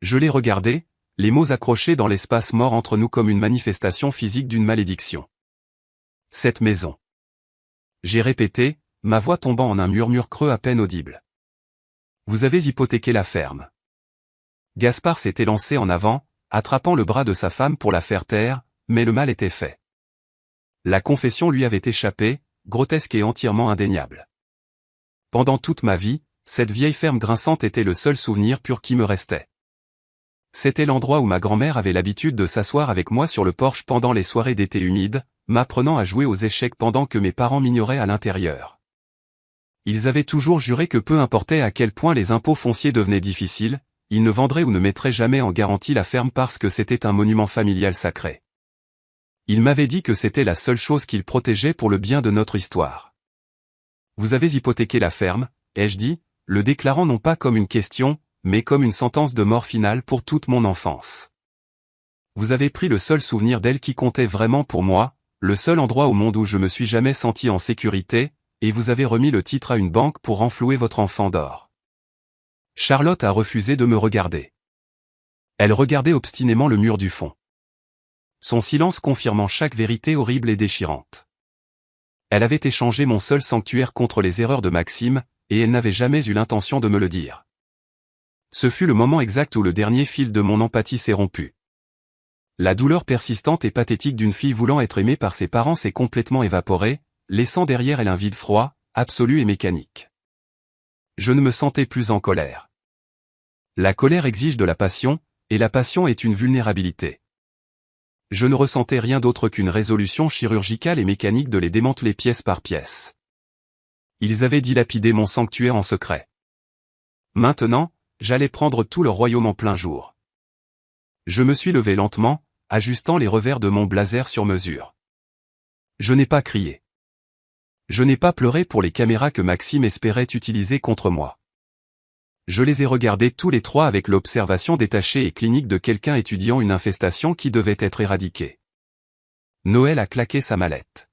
Je l'ai regardé, les mots accrochés dans l'espace mort entre nous comme une manifestation physique d'une malédiction. Cette maison. J'ai répété, ma voix tombant en un murmure creux à peine audible. Vous avez hypothéqué la ferme. Gaspard s'est élancé en avant, attrapant le bras de sa femme pour la faire taire, mais le mal était fait. La confession lui avait échappé, grotesque et entièrement indéniable. Pendant toute ma vie, cette vieille ferme grinçante était le seul souvenir pur qui me restait. C'était l'endroit où ma grand-mère avait l'habitude de s'asseoir avec moi sur le porche pendant les soirées d'été humides, m'apprenant à jouer aux échecs pendant que mes parents m'ignoraient à l'intérieur. Ils avaient toujours juré que peu importait à quel point les impôts fonciers devenaient difficiles, ils ne vendraient ou ne mettraient jamais en garantie la ferme parce que c'était un monument familial sacré. Ils m'avaient dit que c'était la seule chose qu'ils protégeaient pour le bien de notre histoire. Vous avez hypothéqué la ferme, ai-je dit, le déclarant non pas comme une question, mais comme une sentence de mort finale pour toute mon enfance. Vous avez pris le seul souvenir d'elle qui comptait vraiment pour moi, le seul endroit au monde où je me suis jamais senti en sécurité, et vous avez remis le titre à une banque pour renflouer votre enfant d'or. Charlotte a refusé de me regarder. Elle regardait obstinément le mur du fond. Son silence confirmant chaque vérité horrible et déchirante. Elle avait échangé mon seul sanctuaire contre les erreurs de Maxime, et elle n'avait jamais eu l'intention de me le dire. Ce fut le moment exact où le dernier fil de mon empathie s'est rompu. La douleur persistante et pathétique d'une fille voulant être aimée par ses parents s'est complètement évaporée, laissant derrière elle un vide froid, absolu et mécanique. Je ne me sentais plus en colère. La colère exige de la passion, et la passion est une vulnérabilité. Je ne ressentais rien d'autre qu'une résolution chirurgicale et mécanique de les démanteler pièce par pièce. Ils avaient dilapidé mon sanctuaire en secret. Maintenant, j'allais prendre tout le royaume en plein jour. Je me suis levé lentement, ajustant les revers de mon blazer sur mesure. Je n'ai pas crié. Je n'ai pas pleuré pour les caméras que Maxime espérait utiliser contre moi. Je les ai regardés tous les trois avec l'observation détachée et clinique de quelqu'un étudiant une infestation qui devait être éradiquée. Noël a claqué sa mallette.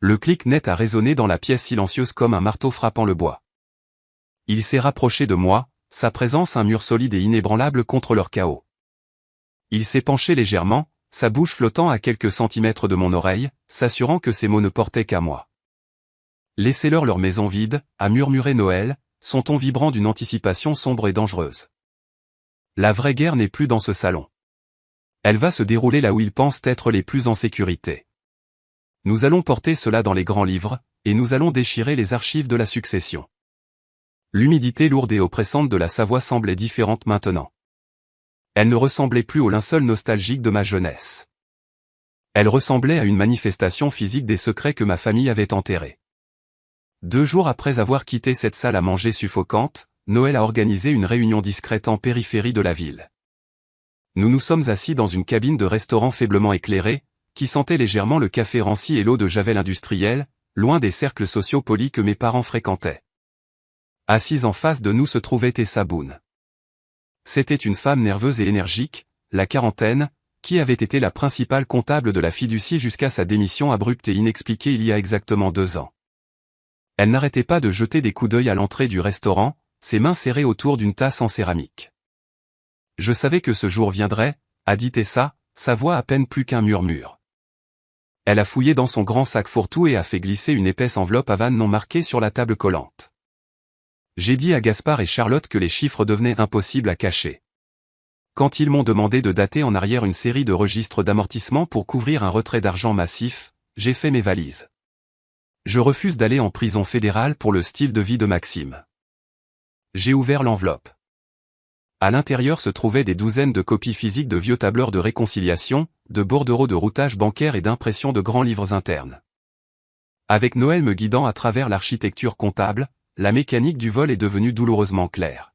Le clic net a résonné dans la pièce silencieuse comme un marteau frappant le bois. Il s'est rapproché de moi, sa présence un mur solide et inébranlable contre leur chaos. Il s'est penché légèrement, sa bouche flottant à quelques centimètres de mon oreille, s'assurant que ces mots ne portaient qu'à moi. Laissez-leur leur maison vide, a murmuré Noël, son ton vibrant d'une anticipation sombre et dangereuse. La vraie guerre n'est plus dans ce salon. Elle va se dérouler là où ils pensent être les plus en sécurité. Nous allons porter cela dans les grands livres, et nous allons déchirer les archives de la succession. L'humidité lourde et oppressante de la Savoie semblait différente maintenant. Elle ne ressemblait plus au linceul nostalgique de ma jeunesse. Elle ressemblait à une manifestation physique des secrets que ma famille avait enterrés. 2 jours après avoir quitté cette salle à manger suffocante, Noël a organisé une réunion discrète en périphérie de la ville. Nous nous sommes assis dans une cabine de restaurant faiblement éclairée, qui sentait légèrement le café ranci et l'eau de javel industrielle, loin des cercles sociaux polis que mes parents fréquentaient. Assise en face de nous se trouvait Tessa Boone. C'était une femme nerveuse et énergique, la quarantaine, qui avait été la principale comptable de la fiducie jusqu'à sa démission abrupte et inexpliquée il y a exactement 2 ans. Elle n'arrêtait pas de jeter des coups d'œil à l'entrée du restaurant, ses mains serrées autour d'une tasse en céramique. Je savais que ce jour viendrait, a dit Tessa, sa voix à peine plus qu'un murmure. Elle a fouillé dans son grand sac fourre-tout et a fait glisser une épaisse enveloppe Havane non marquée sur la table collante. J'ai dit à Gaspard et Charlotte que les chiffres devenaient impossibles à cacher. Quand ils m'ont demandé de dater en arrière une série de registres d'amortissement pour couvrir un retrait d'argent massif, j'ai fait mes valises. Je refuse d'aller en prison fédérale pour le style de vie de Maxime. J'ai ouvert l'enveloppe. À l'intérieur se trouvaient des douzaines de copies physiques de vieux tableurs de réconciliation, de bordereaux de routage bancaire et d'impression de grands livres internes. Avec Noël me guidant à travers l'architecture comptable, la mécanique du vol est devenue douloureusement claire.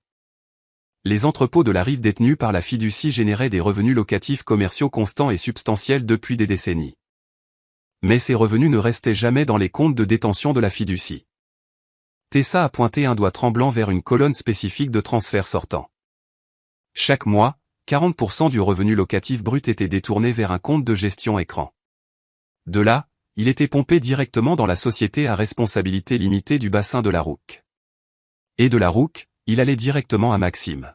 Les entrepôts de la rive détenus par la fiducie généraient des revenus locatifs commerciaux constants et substantiels depuis des décennies. Mais ces revenus ne restaient jamais dans les comptes de détention de la fiducie. Tessa a pointé un doigt tremblant vers une colonne spécifique de transfert sortant. Chaque mois, 40% du revenu locatif brut était détourné vers un compte de gestion écran. De là, il était pompé directement dans la société à responsabilité limitée du bassin de la Rouque. Et de la Rouque, il allait directement à Maxime.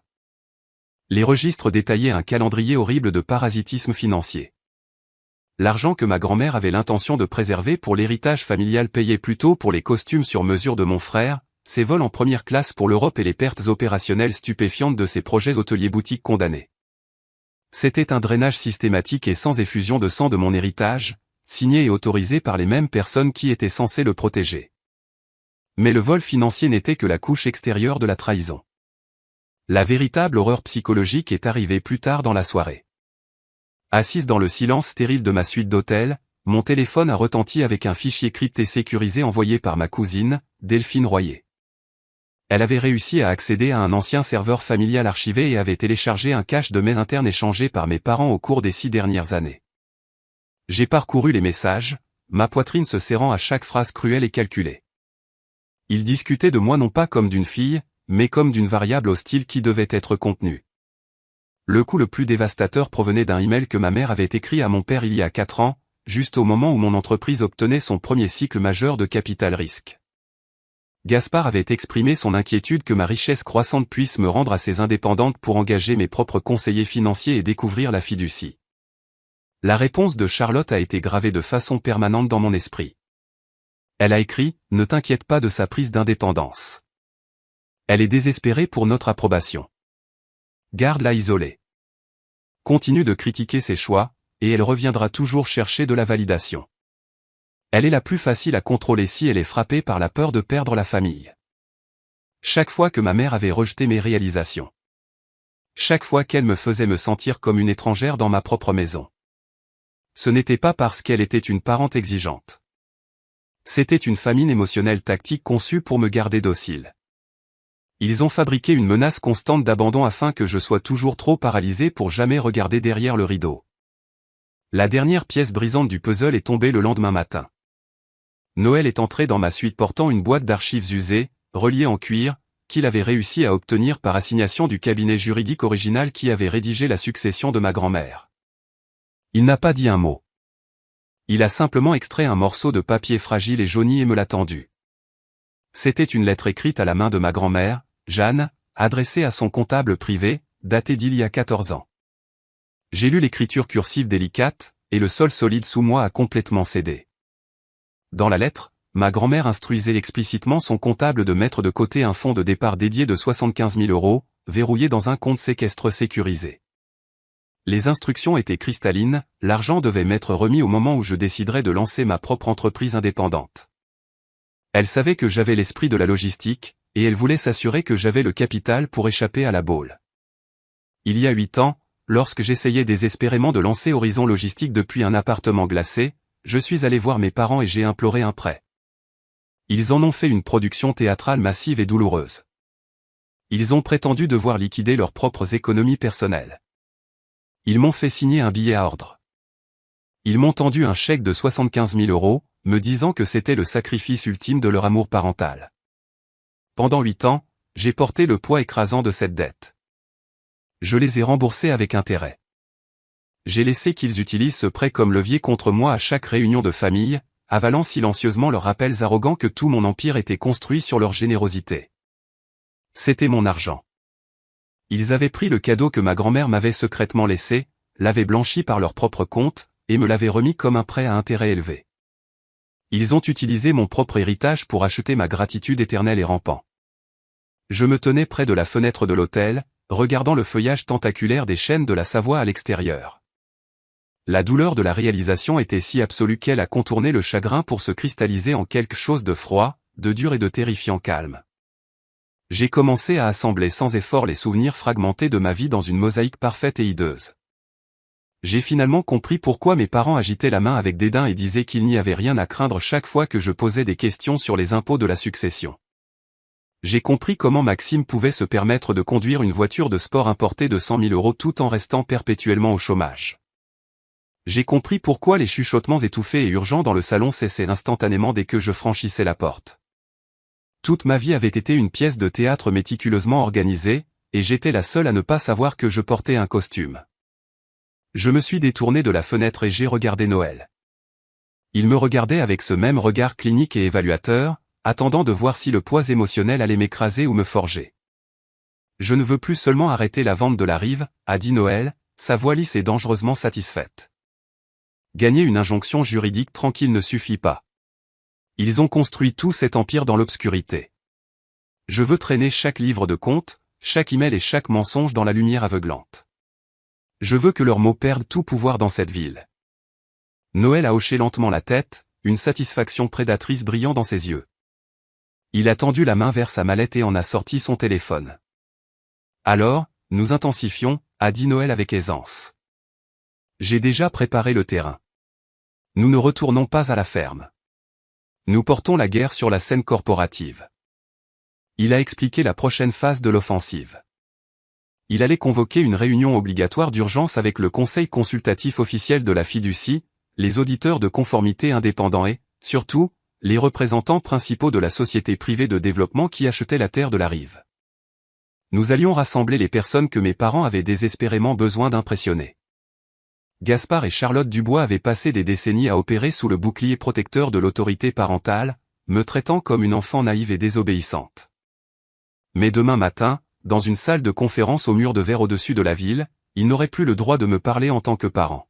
Les registres détaillaient un calendrier horrible de parasitisme financier. L'argent que ma grand-mère avait l'intention de préserver pour l'héritage familial payait plutôt pour les costumes sur mesure de mon frère, ses vols en première classe pour l'Europe et les pertes opérationnelles stupéfiantes de ses projets hôteliers-boutiques condamnés. C'était un drainage systématique et sans effusion de sang de mon héritage, signé et autorisé par les mêmes personnes qui étaient censées le protéger. Mais le vol financier n'était que la couche extérieure de la trahison. La véritable horreur psychologique est arrivée plus tard dans la soirée. Assise dans le silence stérile de ma suite d'hôtel, mon téléphone a retenti avec un fichier crypté sécurisé envoyé par ma cousine, Delphine Royer. Elle avait réussi à accéder à un ancien serveur familial archivé et avait téléchargé un cache de mails internes échangés par mes parents au cours des 6 dernières années. J'ai parcouru les messages, ma poitrine se serrant à chaque phrase cruelle et calculée. Ils discutaient de moi non pas comme d'une fille, mais comme d'une variable hostile qui devait être contenue. Le coup le plus dévastateur provenait d'un email que ma mère avait écrit à mon père il y a 4 ans, juste au moment où mon entreprise obtenait son premier cycle majeur de capital risque. Gaspard avait exprimé son inquiétude que ma richesse croissante puisse me rendre assez indépendante pour engager mes propres conseillers financiers et découvrir la fiducie. La réponse de Charlotte a été gravée de façon permanente dans mon esprit. Elle a écrit « Ne t'inquiète pas de sa prise d'indépendance. Elle est désespérée pour notre approbation. Garde-la isolée. Continue de critiquer ses choix, et elle reviendra toujours chercher de la validation. Elle est la plus facile à contrôler si elle est frappée par la peur de perdre la famille. Chaque fois que ma mère avait rejeté mes réalisations. Chaque fois qu'elle me faisait me sentir comme une étrangère dans ma propre maison. Ce n'était pas parce qu'elle était une parente exigeante. C'était une famine émotionnelle tactique conçue pour me garder docile. Ils ont fabriqué une menace constante d'abandon afin que je sois toujours trop paralysé pour jamais regarder derrière le rideau. La dernière pièce brisante du puzzle est tombée le lendemain matin. Noël est entré dans ma suite portant une boîte d'archives usées, reliée en cuir, qu'il avait réussi à obtenir par assignation du cabinet juridique original qui avait rédigé la succession de ma grand-mère. Il n'a pas dit un mot. Il a simplement extrait un morceau de papier fragile et jauni et me l'a tendu. C'était une lettre écrite à la main de ma grand-mère, Jeanne, adressée à son comptable privé, datée d'il y a 14 ans. J'ai lu l'écriture cursive délicate, et le sol solide sous moi a complètement cédé. Dans la lettre, ma grand-mère instruisait explicitement son comptable de mettre de côté un fonds de départ dédié de 75 000 €, verrouillé dans un compte séquestre sécurisé. Les instructions étaient cristallines, l'argent devait m'être remis au moment où je déciderais de lancer ma propre entreprise indépendante. Elle savait que j'avais l'esprit de la logistique, et elle voulait s'assurer que j'avais le capital pour échapper à la boule. Il y a 8 ans, lorsque j'essayais désespérément de lancer Horizon Logistique depuis un appartement glacé, je suis allé voir mes parents et j'ai imploré un prêt. Ils en ont fait une production théâtrale massive et douloureuse. Ils ont prétendu devoir liquider leurs propres économies personnelles. Ils m'ont fait signer un billet à ordre. Ils m'ont tendu un chèque de 75 000 €, me disant que c'était le sacrifice ultime de leur amour parental. Pendant 8 ans, j'ai porté le poids écrasant de cette dette. Je les ai remboursés avec intérêt. J'ai laissé qu'ils utilisent ce prêt comme levier contre moi à chaque réunion de famille, avalant silencieusement leurs rappels arrogants que tout mon empire était construit sur leur générosité. C'était mon argent. Ils avaient pris le cadeau que ma grand-mère m'avait secrètement laissé, l'avaient blanchi par leur propre compte, et me l'avaient remis comme un prêt à intérêt élevé. Ils ont utilisé mon propre héritage pour acheter ma gratitude éternelle et rampant. Je me tenais près de la fenêtre de l'hôtel, regardant le feuillage tentaculaire des chênes de la Savoie à l'extérieur. La douleur de la réalisation était si absolue qu'elle a contourné le chagrin pour se cristalliser en quelque chose de froid, de dur et de terrifiant calme. J'ai commencé à assembler sans effort les souvenirs fragmentés de ma vie dans une mosaïque parfaite et hideuse. J'ai finalement compris pourquoi mes parents agitaient la main avec dédain et disaient qu'il n'y avait rien à craindre chaque fois que je posais des questions sur les impôts de la succession. J'ai compris comment Maxime pouvait se permettre de conduire une voiture de sport importée de 100 000 € tout en restant perpétuellement au chômage. J'ai compris pourquoi les chuchotements étouffés et urgents dans le salon cessaient instantanément dès que je franchissais la porte. Toute ma vie avait été une pièce de théâtre méticuleusement organisée, et j'étais la seule à ne pas savoir que je portais un costume. Je me suis détourné de la fenêtre et j'ai regardé Noël. Il me regardait avec ce même regard clinique et évaluateur, attendant de voir si le poids émotionnel allait m'écraser ou me forger. Je ne veux plus seulement arrêter la vente de la rive, a dit Noël, sa voix lisse et dangereusement satisfaite. Gagner une injonction juridique tranquille ne suffit pas. Ils ont construit tout cet empire dans l'obscurité. Je veux traîner chaque livre de comptes, chaque email et chaque mensonge dans la lumière aveuglante. Je veux que leurs mots perdent tout pouvoir dans cette ville. Noël a hoché lentement la tête, une satisfaction prédatrice brillant dans ses yeux. Il a tendu la main vers sa mallette et en a sorti son téléphone. Alors, nous intensifions, a dit Noël avec aisance. J'ai déjà préparé le terrain. Nous ne retournons pas à la ferme. Nous portons la guerre sur la scène corporative. Il a expliqué la prochaine phase de l'offensive. Il allait convoquer une réunion obligatoire d'urgence avec le conseil consultatif officiel de la fiducie, les auditeurs de conformité indépendants et, surtout, les représentants principaux de la société privée de développement qui achetait la terre de la rive. Nous allions rassembler les personnes que mes parents avaient désespérément besoin d'impressionner. Gaspard et Charlotte Dubois avaient passé des décennies à opérer sous le bouclier protecteur de l'autorité parentale, me traitant comme une enfant naïve et désobéissante. Mais demain matin, dans une salle de conférence au mur de verre au-dessus de la ville, ils n'auraient plus le droit de me parler en tant que parent.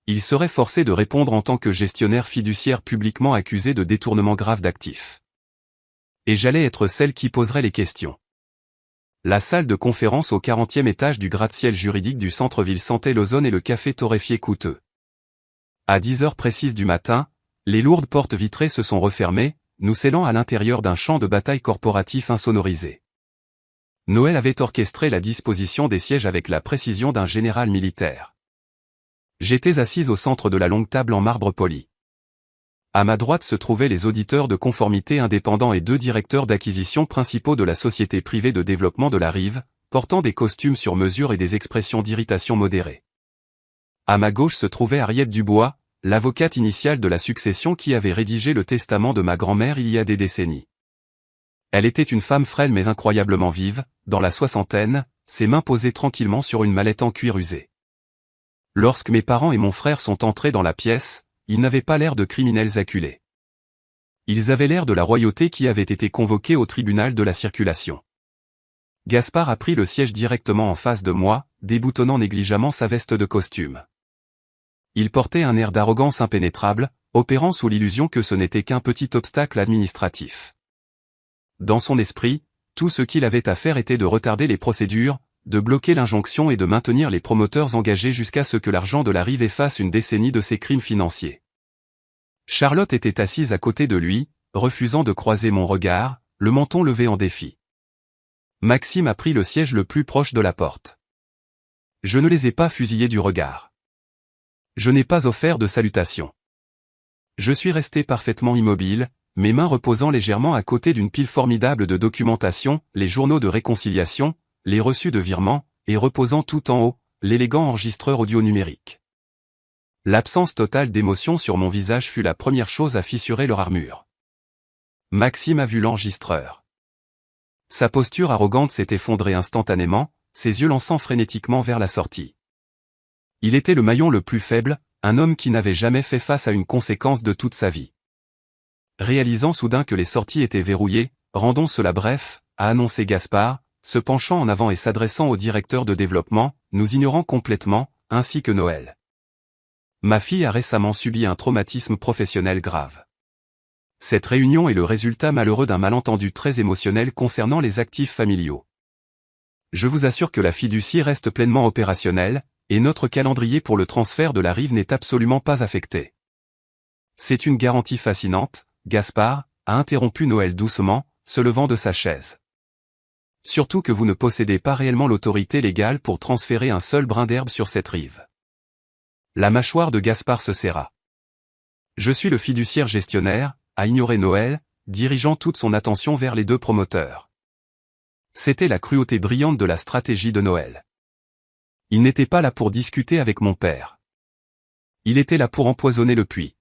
Ils seraient forcés de répondre en tant que gestionnaire fiduciaire publiquement accusé de détournement grave d'actifs. Et j'allais être celle qui poserait les questions. La salle de conférence au 40e étage du gratte-ciel juridique du centre-ville sentait l'ozone et le café torréfié coûteux. À 10 heures précises du matin, les lourdes portes vitrées se sont refermées, nous scellant à l'intérieur d'un champ de bataille corporatif insonorisé. Noël avait orchestré la disposition des sièges avec la précision d'un général militaire. J'étais assise au centre de la longue table en marbre poli. À ma droite se trouvaient les auditeurs de conformité indépendants et 2 directeurs d'acquisition principaux de la société privée de développement de la rive, portant des costumes sur mesure et des expressions d'irritation modérées. À ma gauche se trouvait Ariette Dubois, l'avocate initiale de la succession qui avait rédigé le testament de ma grand-mère il y a des décennies. Elle était une femme frêle mais incroyablement vive, dans la soixantaine, ses mains posées tranquillement sur une mallette en cuir usé. Lorsque mes parents et mon frère sont entrés dans la pièce, ils n'avaient pas l'air de criminels acculés. Ils avaient l'air de la royauté qui avait été convoquée au tribunal de la circulation. Gaspard a pris le siège directement en face de moi, déboutonnant négligemment sa veste de costume. Il portait un air d'arrogance impénétrable, opérant sous l'illusion que ce n'était qu'un petit obstacle administratif. Dans son esprit, tout ce qu'il avait à faire était de retarder les procédures, de bloquer l'injonction et de maintenir les promoteurs engagés jusqu'à ce que l'argent de la rive efface une décennie de ses crimes financiers. Charlotte était assise à côté de lui, refusant de croiser mon regard, le menton levé en défi. Maxime a pris le siège le plus proche de la porte. Je ne les ai pas fusillés du regard. Je n'ai pas offert de salutation. Je suis resté parfaitement immobile, mes mains reposant légèrement à côté d'une pile formidable de documentation, les journaux de réconciliation, les reçus de virement, et reposant tout en haut, l'élégant enregistreur audio numérique. L'absence totale d'émotion sur mon visage fut la première chose à fissurer leur armure. Maxime a vu l'enregistreur. Sa posture arrogante s'est effondrée instantanément, ses yeux lançant frénétiquement vers la sortie. Il était le maillon le plus faible, un homme qui n'avait jamais fait face à une conséquence de toute sa vie. Réalisant soudain que les sorties étaient verrouillées, rendons cela bref, a annoncé Gaspard, se penchant en avant et s'adressant au directeur de développement, nous ignorant complètement, ainsi que Noël. Ma fille a récemment subi un traumatisme professionnel grave. Cette réunion est le résultat malheureux d'un malentendu très émotionnel concernant les actifs familiaux. Je vous assure que la fiducie reste pleinement opérationnelle, et notre calendrier pour le transfert de la rive n'est absolument pas affecté. C'est une garantie fascinante, Gaspard, a interrompu Noël doucement, se levant de sa chaise. Surtout que vous ne possédez pas réellement l'autorité légale pour transférer un seul brin d'herbe sur cette rive. La mâchoire de Gaspard se serra. Je suis le fiduciaire gestionnaire, a ignoré Noël, dirigeant toute son attention vers les deux promoteurs. C'était la cruauté brillante de la stratégie de Noël. Il n'était pas là pour discuter avec mon père. Il était là pour empoisonner le puits.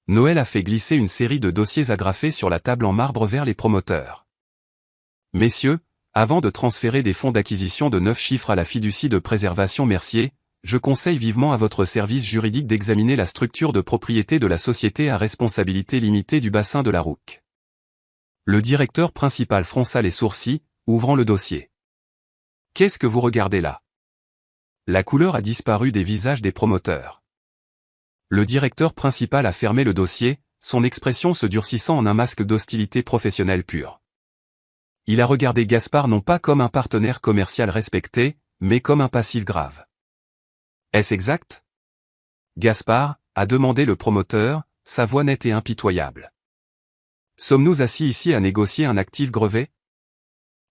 Noël a fait glisser une série de dossiers agrafés sur la table en marbre vers les promoteurs. Messieurs, avant de transférer des fonds d'acquisition de 9 chiffres à la fiducie de préservation Mercier, je conseille vivement à votre service juridique d'examiner la structure de propriété de la société à responsabilité limitée du bassin de la Rouque. Le directeur principal fronça les sourcils, ouvrant le dossier. Qu'est-ce que vous regardez là? La couleur a disparu des visages des promoteurs. Le directeur principal a fermé le dossier, son expression se durcissant en un masque d'hostilité professionnelle pure. Il a regardé Gaspard non pas comme un partenaire commercial respecté, mais comme un passif grave. Est-ce exact? Gaspard, a demandé le promoteur, sa voix nette et impitoyable. Sommes-nous assis ici à négocier un actif grevé?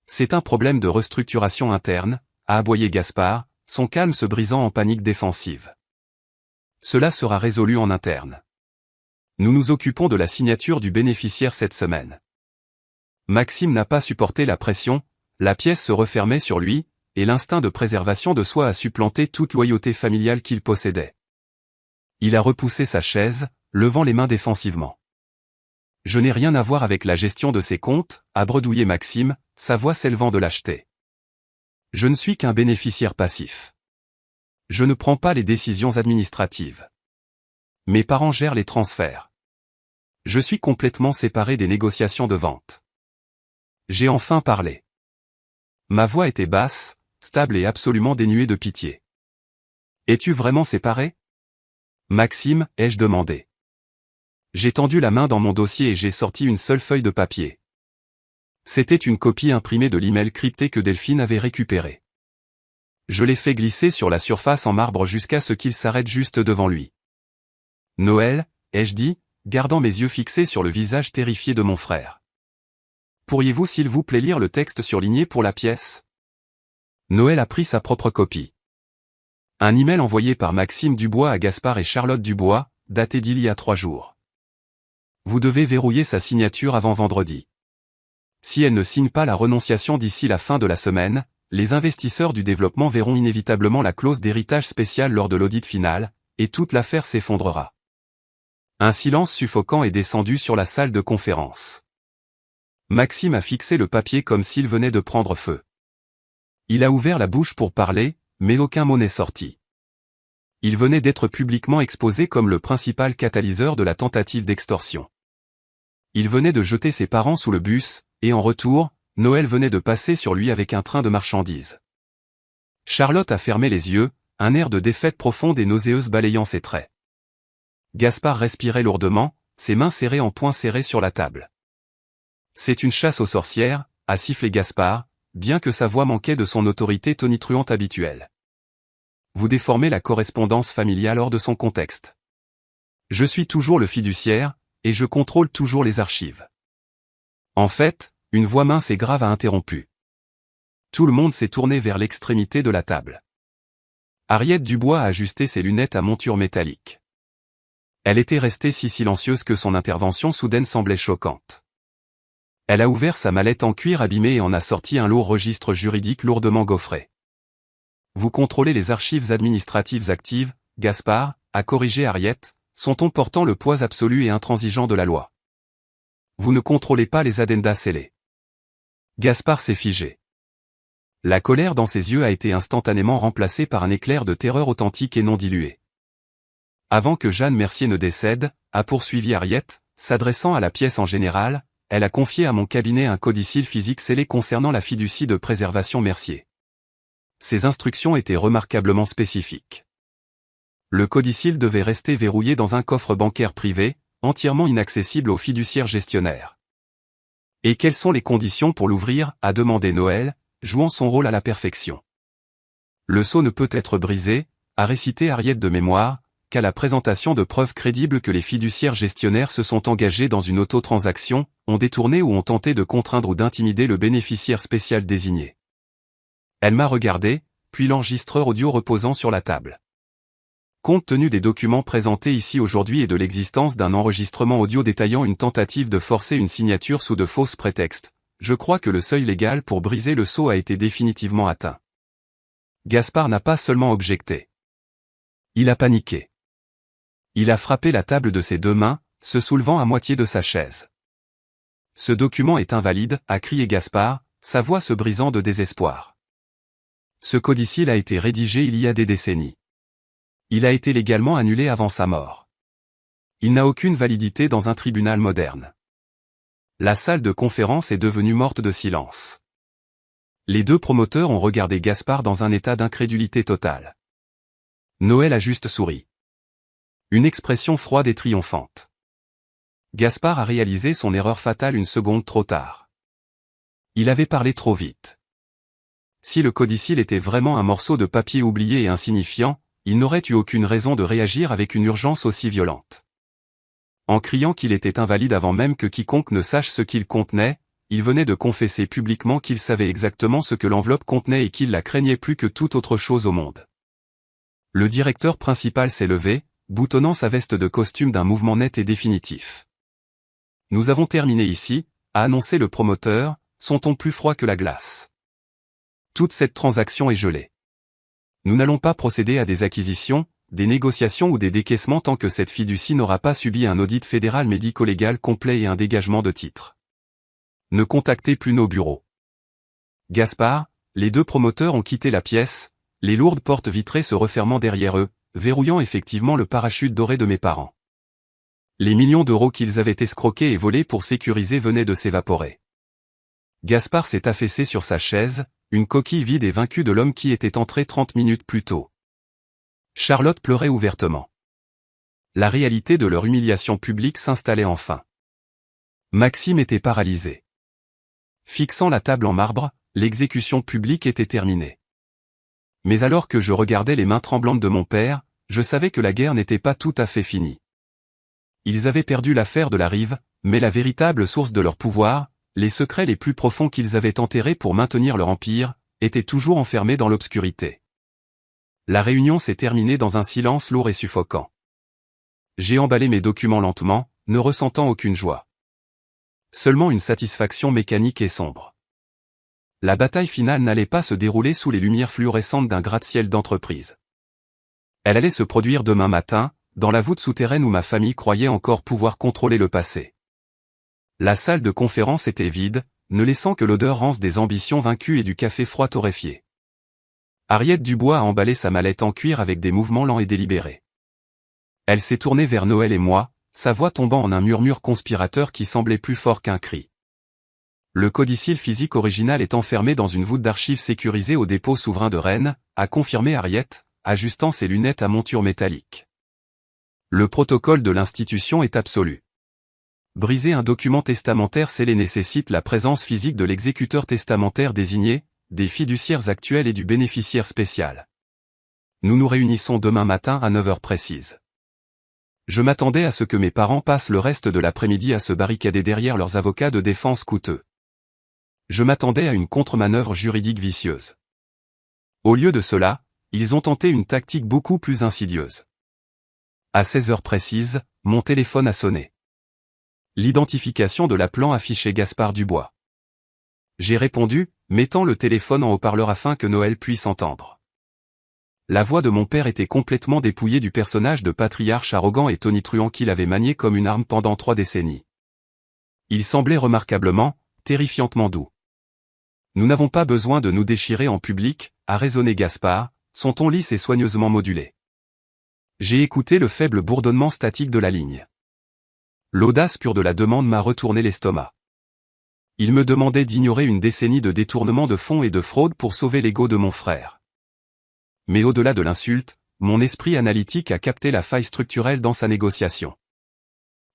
C'est un problème de restructuration interne, a aboyé Gaspard, son calme se brisant en panique défensive. Cela sera résolu en interne. Nous nous occupons de la signature du bénéficiaire cette semaine. Maxime n'a pas supporté la pression, la pièce se refermait sur lui, et l'instinct de préservation de soi a supplanté toute loyauté familiale qu'il possédait. Il a repoussé sa chaise, levant les mains défensivement. Je n'ai rien à voir avec la gestion de ces comptes, a bredouillé Maxime, sa voix s'élevant de lâcheté. Je ne suis qu'un bénéficiaire passif. Je ne prends pas les décisions administratives. Mes parents gèrent les transferts. Je suis complètement séparé des négociations de vente. J'ai enfin parlé. Ma voix était basse, stable et absolument dénuée de pitié. Es-tu vraiment séparé? Maxime, ai-je demandé. J'ai tendu la main dans mon dossier et j'ai sorti une seule feuille de papier. C'était une copie imprimée de l'email crypté que Delphine avait récupéré. Je l'ai fait glisser sur la surface en marbre jusqu'à ce qu'il s'arrête juste devant lui. Noël, ai-je dit, gardant mes yeux fixés sur le visage terrifié de mon frère. Pourriez-vous s'il vous plaît lire le texte surligné pour la pièce? Noël a pris sa propre copie. Un email envoyé par Maxime Dubois à Gaspard et Charlotte Dubois, daté d'il y a 3 jours. Vous devez verrouiller sa signature avant vendredi. Si elle ne signe pas la renonciation d'ici la fin de la semaine, les investisseurs du développement verront inévitablement la clause d'héritage spécial lors de l'audit final, et toute l'affaire s'effondrera. Un silence suffocant est descendu sur la salle de conférence. Maxime a fixé le papier comme s'il venait de prendre feu. Il a ouvert la bouche pour parler, mais aucun mot n'est sorti. Il venait d'être publiquement exposé comme le principal catalyseur de la tentative d'extorsion. Il venait de jeter ses parents sous le bus, et en retour, Noël venait de passer sur lui avec un train de marchandises. Charlotte a fermé les yeux, un air de défaite profonde et nauséeuse balayant ses traits. Gaspard respirait lourdement, ses mains serrées en poings serrés sur la table. C'est une chasse aux sorcières, a sifflé Gaspard, bien que sa voix manquait de son autorité tonitruante habituelle. Vous déformez la correspondance familiale hors de son contexte. Je suis toujours le fiduciaire, et je contrôle toujours les archives. En fait, une voix mince et grave a interrompu. Tout le monde s'est tourné vers l'extrémité de la table. Harriet Dubois a ajusté ses lunettes à monture métallique. Elle était restée si silencieuse que son intervention soudaine semblait choquante. Elle a ouvert sa mallette en cuir abîmé et en a sorti un lourd registre juridique lourdement gaufré. Vous contrôlez les archives administratives actives, Gaspard, a corrigé Harriet, son ton portant le poids absolu et intransigeant de la loi. Vous ne contrôlez pas les addendas scellés. Gaspard s'est figé. La colère dans ses yeux a été instantanément remplacée par un éclair de terreur authentique et non dilué. Avant que Jeanne Mercier ne décède, a poursuivi Harriet, s'adressant à la pièce en général, elle a confié à mon cabinet un codicile physique scellé concernant la fiducie de préservation Mercier. Ces instructions étaient remarquablement spécifiques. Le codicile devait rester verrouillé dans un coffre bancaire privé, entièrement inaccessible aux fiduciaires gestionnaires. Et quelles sont les conditions pour l'ouvrir, a demandé Noël, jouant son rôle à la perfection. Le sceau ne peut être brisé, a récité Harriet de mémoire, qu'à la présentation de preuves crédibles que les fiduciaires gestionnaires se sont engagés dans une autotransaction, ont détourné ou ont tenté de contraindre ou d'intimider le bénéficiaire spécial désigné. Elle m'a regardé, puis l'enregistreur audio reposant sur la table. Compte tenu des documents présentés ici aujourd'hui et de l'existence d'un enregistrement audio détaillant une tentative de forcer une signature sous de fausses prétextes, je crois que le seuil légal pour briser le sceau a été définitivement atteint. Gaspard n'a pas seulement objecté. Il a paniqué. Il a frappé la table de ses deux mains, se soulevant à moitié de sa chaise. Ce document est invalide, a crié Gaspard, sa voix se brisant de désespoir. Ce codicile a été rédigé il y a des décennies. Il a été légalement annulé avant sa mort. Il n'a aucune validité dans un tribunal moderne. La salle de conférence est devenue morte de silence. Les deux promoteurs ont regardé Gaspard dans un état d'incrédulité totale. Noël a juste souri. Une expression froide et triomphante. Gaspard a réalisé son erreur fatale une seconde trop tard. Il avait parlé trop vite. Si le codicile était vraiment un morceau de papier oublié et insignifiant, il n'aurait eu aucune raison de réagir avec une urgence aussi violente. En criant qu'il était invalide avant même que quiconque ne sache ce qu'il contenait, il venait de confesser publiquement qu'il savait exactement ce que l'enveloppe contenait et qu'il la craignait plus que toute autre chose au monde. Le directeur principal s'est levé, boutonnant sa veste de costume d'un mouvement net et définitif. Nous avons terminé ici, a annoncé le promoteur, son ton plus froid que la glace. Toute cette transaction est gelée. Nous n'allons pas procéder à des acquisitions, des négociations ou des décaissements tant que cette fiducie n'aura pas subi un audit fédéral médico-légal complet et un dégagement de titres. Ne contactez plus nos bureaux. Gaspard, les deux promoteurs ont quitté la pièce, les lourdes portes vitrées se refermant derrière eux, verrouillant effectivement le parachute doré de mes parents. Les millions d'euros qu'ils avaient escroqués et volés pour sécuriser venaient de s'évaporer. Gaspard s'est affaissé sur sa chaise, une coquille vide et vaincu de l'homme qui était entré 30 minutes plus tôt. Charlotte pleurait ouvertement. La réalité de leur humiliation publique s'installait enfin. Maxime était paralysé. Fixant la table en marbre, l'exécution publique était terminée. Mais alors que je regardais les mains tremblantes de mon père, je savais que la guerre n'était pas tout à fait finie. Ils avaient perdu l'affaire de la Rive, mais la véritable source de leur pouvoir, les secrets les plus profonds qu'ils avaient enterrés pour maintenir leur empire, étaient toujours enfermés dans l'obscurité. La réunion s'est terminée dans un silence lourd et suffocant. J'ai emballé mes documents lentement, ne ressentant aucune joie. Seulement une satisfaction mécanique et sombre. La bataille finale n'allait pas se dérouler sous les lumières fluorescentes d'un gratte-ciel d'entreprise. Elle allait se produire demain matin, dans la voûte souterraine où ma famille croyait encore pouvoir contrôler le passé. La salle de conférence était vide, ne laissant que l'odeur rance des ambitions vaincues et du café froid torréfié. Harriet Dubois a emballé sa mallette en cuir avec des mouvements lents et délibérés. Elle s'est tournée vers Noël et moi, sa voix tombant en un murmure conspirateur qui semblait plus fort qu'un cri. Le codicile physique original est enfermé dans une voûte d'archives sécurisée au dépôt souverain de Rennes, a confirmé Harriet, ajustant ses lunettes à monture métallique. Le protocole de l'institution est absolu. Briser un document testamentaire scellé nécessite la présence physique de l'exécuteur testamentaire désigné, des fiduciaires actuels et du bénéficiaire spécial. Nous nous réunissons demain matin à 9 heures précises. Je m'attendais à ce que mes parents passent le reste de l'après-midi à se barricader derrière leurs avocats de défense coûteux. Je m'attendais à une contre-manœuvre juridique vicieuse. Au lieu de cela, ils ont tenté une tactique beaucoup plus insidieuse. À 16 heures précises, mon téléphone a sonné. L'identification de l'appelant affichait Gaspard Dubois. J'ai répondu, mettant le téléphone en haut-parleur afin que Noël puisse entendre. La voix de mon père était complètement dépouillée du personnage de patriarche arrogant et tonitruant qu'il avait manié comme une arme pendant 3 décennies. Il semblait remarquablement, terrifiantement doux. Nous n'avons pas besoin de nous déchirer en public, a raisonné Gaspard, son ton lisse et soigneusement modulé. J'ai écouté le faible bourdonnement statique de la ligne. L'audace pure de la demande m'a retourné l'estomac. Il me demandait d'ignorer une décennie de détournement de fonds et de fraude pour sauver l'ego de mon frère. Mais au-delà de l'insulte, mon esprit analytique a capté la faille structurelle dans sa négociation.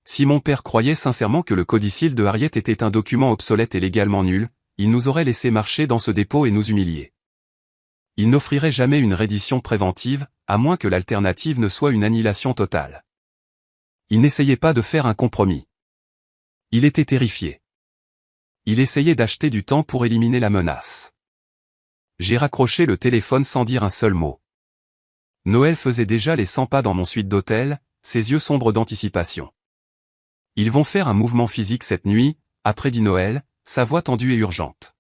Si mon père croyait sincèrement que le codicile de Harriet était un document obsolète et légalement nul, il nous aurait laissé marcher dans ce dépôt et nous humilier. Il n'offrirait jamais une reddition préventive, à moins que l'alternative ne soit une annihilation totale. Il n'essayait pas de faire un compromis. Il était terrifié. Il essayait d'acheter du temps pour éliminer la menace. J'ai raccroché le téléphone sans dire un seul mot. Noël faisait déjà les 100 pas dans mon suite d'hôtel, ses yeux sombres d'anticipation. Ils vont faire un mouvement physique cette nuit, a prédit Noël, sa voix tendue et urgente.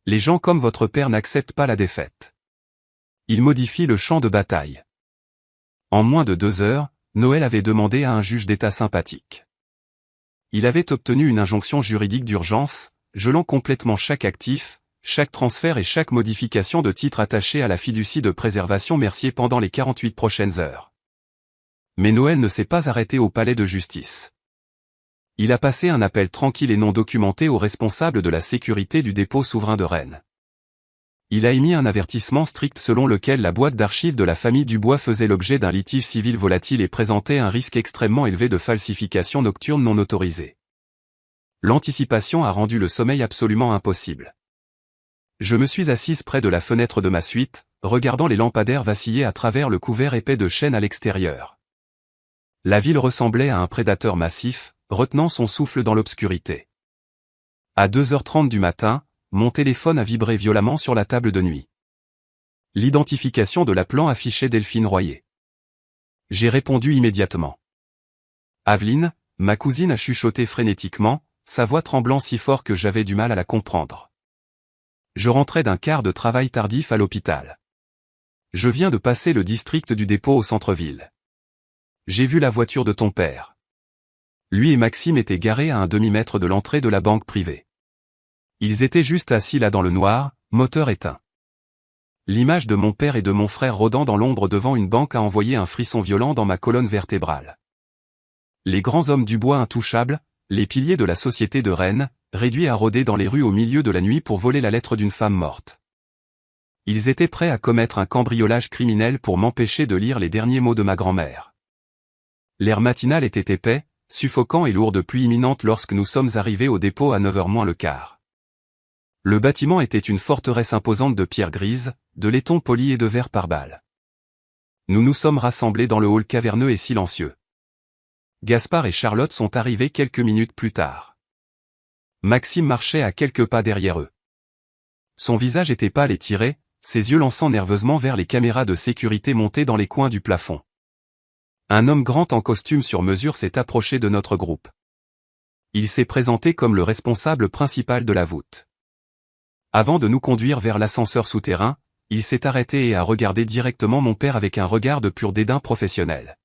Les gens comme votre père n'acceptent pas la défaite. Ils modifient le champ de bataille. En moins de 2 heures, Noël avait demandé à un juge d'État sympathique. Il avait obtenu une injonction juridique d'urgence, gelant complètement chaque actif, chaque transfert et chaque modification de titre attaché à la fiducie de préservation Mercier pendant les 48 prochaines heures. Mais Noël ne s'est pas arrêté au palais de justice. Il a passé un appel tranquille et non documenté aux responsables de la sécurité du dépôt souverain de Rennes. Il a émis un avertissement strict selon lequel la boîte d'archives de la famille Dubois faisait l'objet d'un litige civil volatile et présentait un risque extrêmement élevé de falsification nocturne non autorisée. L'anticipation a rendu le sommeil absolument impossible. Je me suis assise près de la fenêtre de ma suite, regardant les lampadaires vaciller à travers le couvert épais de chêne à l'extérieur. La ville ressemblait à un prédateur massif, retenant son souffle dans l'obscurité. À 2h30 du matin, mon téléphone a vibré violemment sur la table de nuit. L'identification de l'appelant affichait Delphine Royer. J'ai répondu immédiatement. Aveline, ma cousine a chuchoté frénétiquement, sa voix tremblant si fort que j'avais du mal à la comprendre. Je rentrais d'un quart de travail tardif à l'hôpital. Je viens de passer le district du dépôt au centre-ville. J'ai vu la voiture de ton père. Lui et Maxime étaient garés à un demi-mètre de l'entrée de la banque privée. Ils étaient juste assis là dans le noir, moteur éteint. L'image de mon père et de mon frère rôdant dans l'ombre devant une banque a envoyé un frisson violent dans ma colonne vertébrale. Les grands hommes du bois intouchables, les piliers de la société de Rennes, réduits à rôder dans les rues au milieu de la nuit pour voler la lettre d'une femme morte. Ils étaient prêts à commettre un cambriolage criminel pour m'empêcher de lire les derniers mots de ma grand-mère. L'air matinal était épais, suffocant et lourd de pluie imminente lorsque nous sommes arrivés au dépôt à 9h moins le quart. Le bâtiment était une forteresse imposante de pierres grises, de laiton poli et de verre par balles. Nous nous sommes rassemblés dans le hall caverneux et silencieux. Gaspard et Charlotte sont arrivés quelques minutes plus tard. Maxime marchait à quelques pas derrière eux. Son visage était pâle et tiré, ses yeux lançant nerveusement vers les caméras de sécurité montées dans les coins du plafond. Un homme grand en costume sur mesure s'est approché de notre groupe. Il s'est présenté comme le responsable principal de la voûte. Avant de nous conduire vers l'ascenseur souterrain, il s'est arrêté et a regardé directement mon père avec un regard de pur dédain professionnel.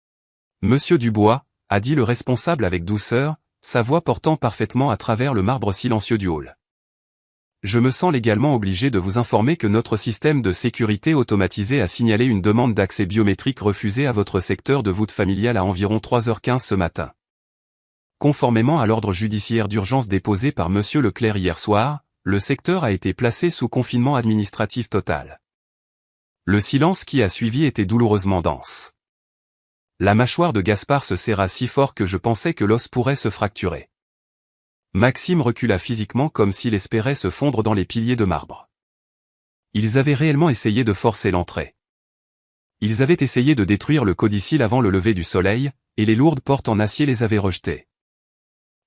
« Monsieur Dubois », a dit le responsable avec douceur, sa voix portant parfaitement à travers le marbre silencieux du hall. « Je me sens légalement obligé de vous informer que notre système de sécurité automatisé a signalé une demande d'accès biométrique refusée à votre secteur de voûte familiale à environ 3h15 ce matin. Conformément à l'ordre judiciaire d'urgence déposé par Monsieur Leclerc hier soir, le secteur a été placé sous confinement administratif total. » Le silence qui a suivi était douloureusement dense. La mâchoire de Gaspard se serra si fort que je pensais que l'os pourrait se fracturer. Maxime recula physiquement comme s'il espérait se fondre dans les piliers de marbre. Ils avaient réellement essayé de forcer l'entrée. Ils avaient essayé de détruire le codicille avant le lever du soleil, et les lourdes portes en acier les avaient rejetées.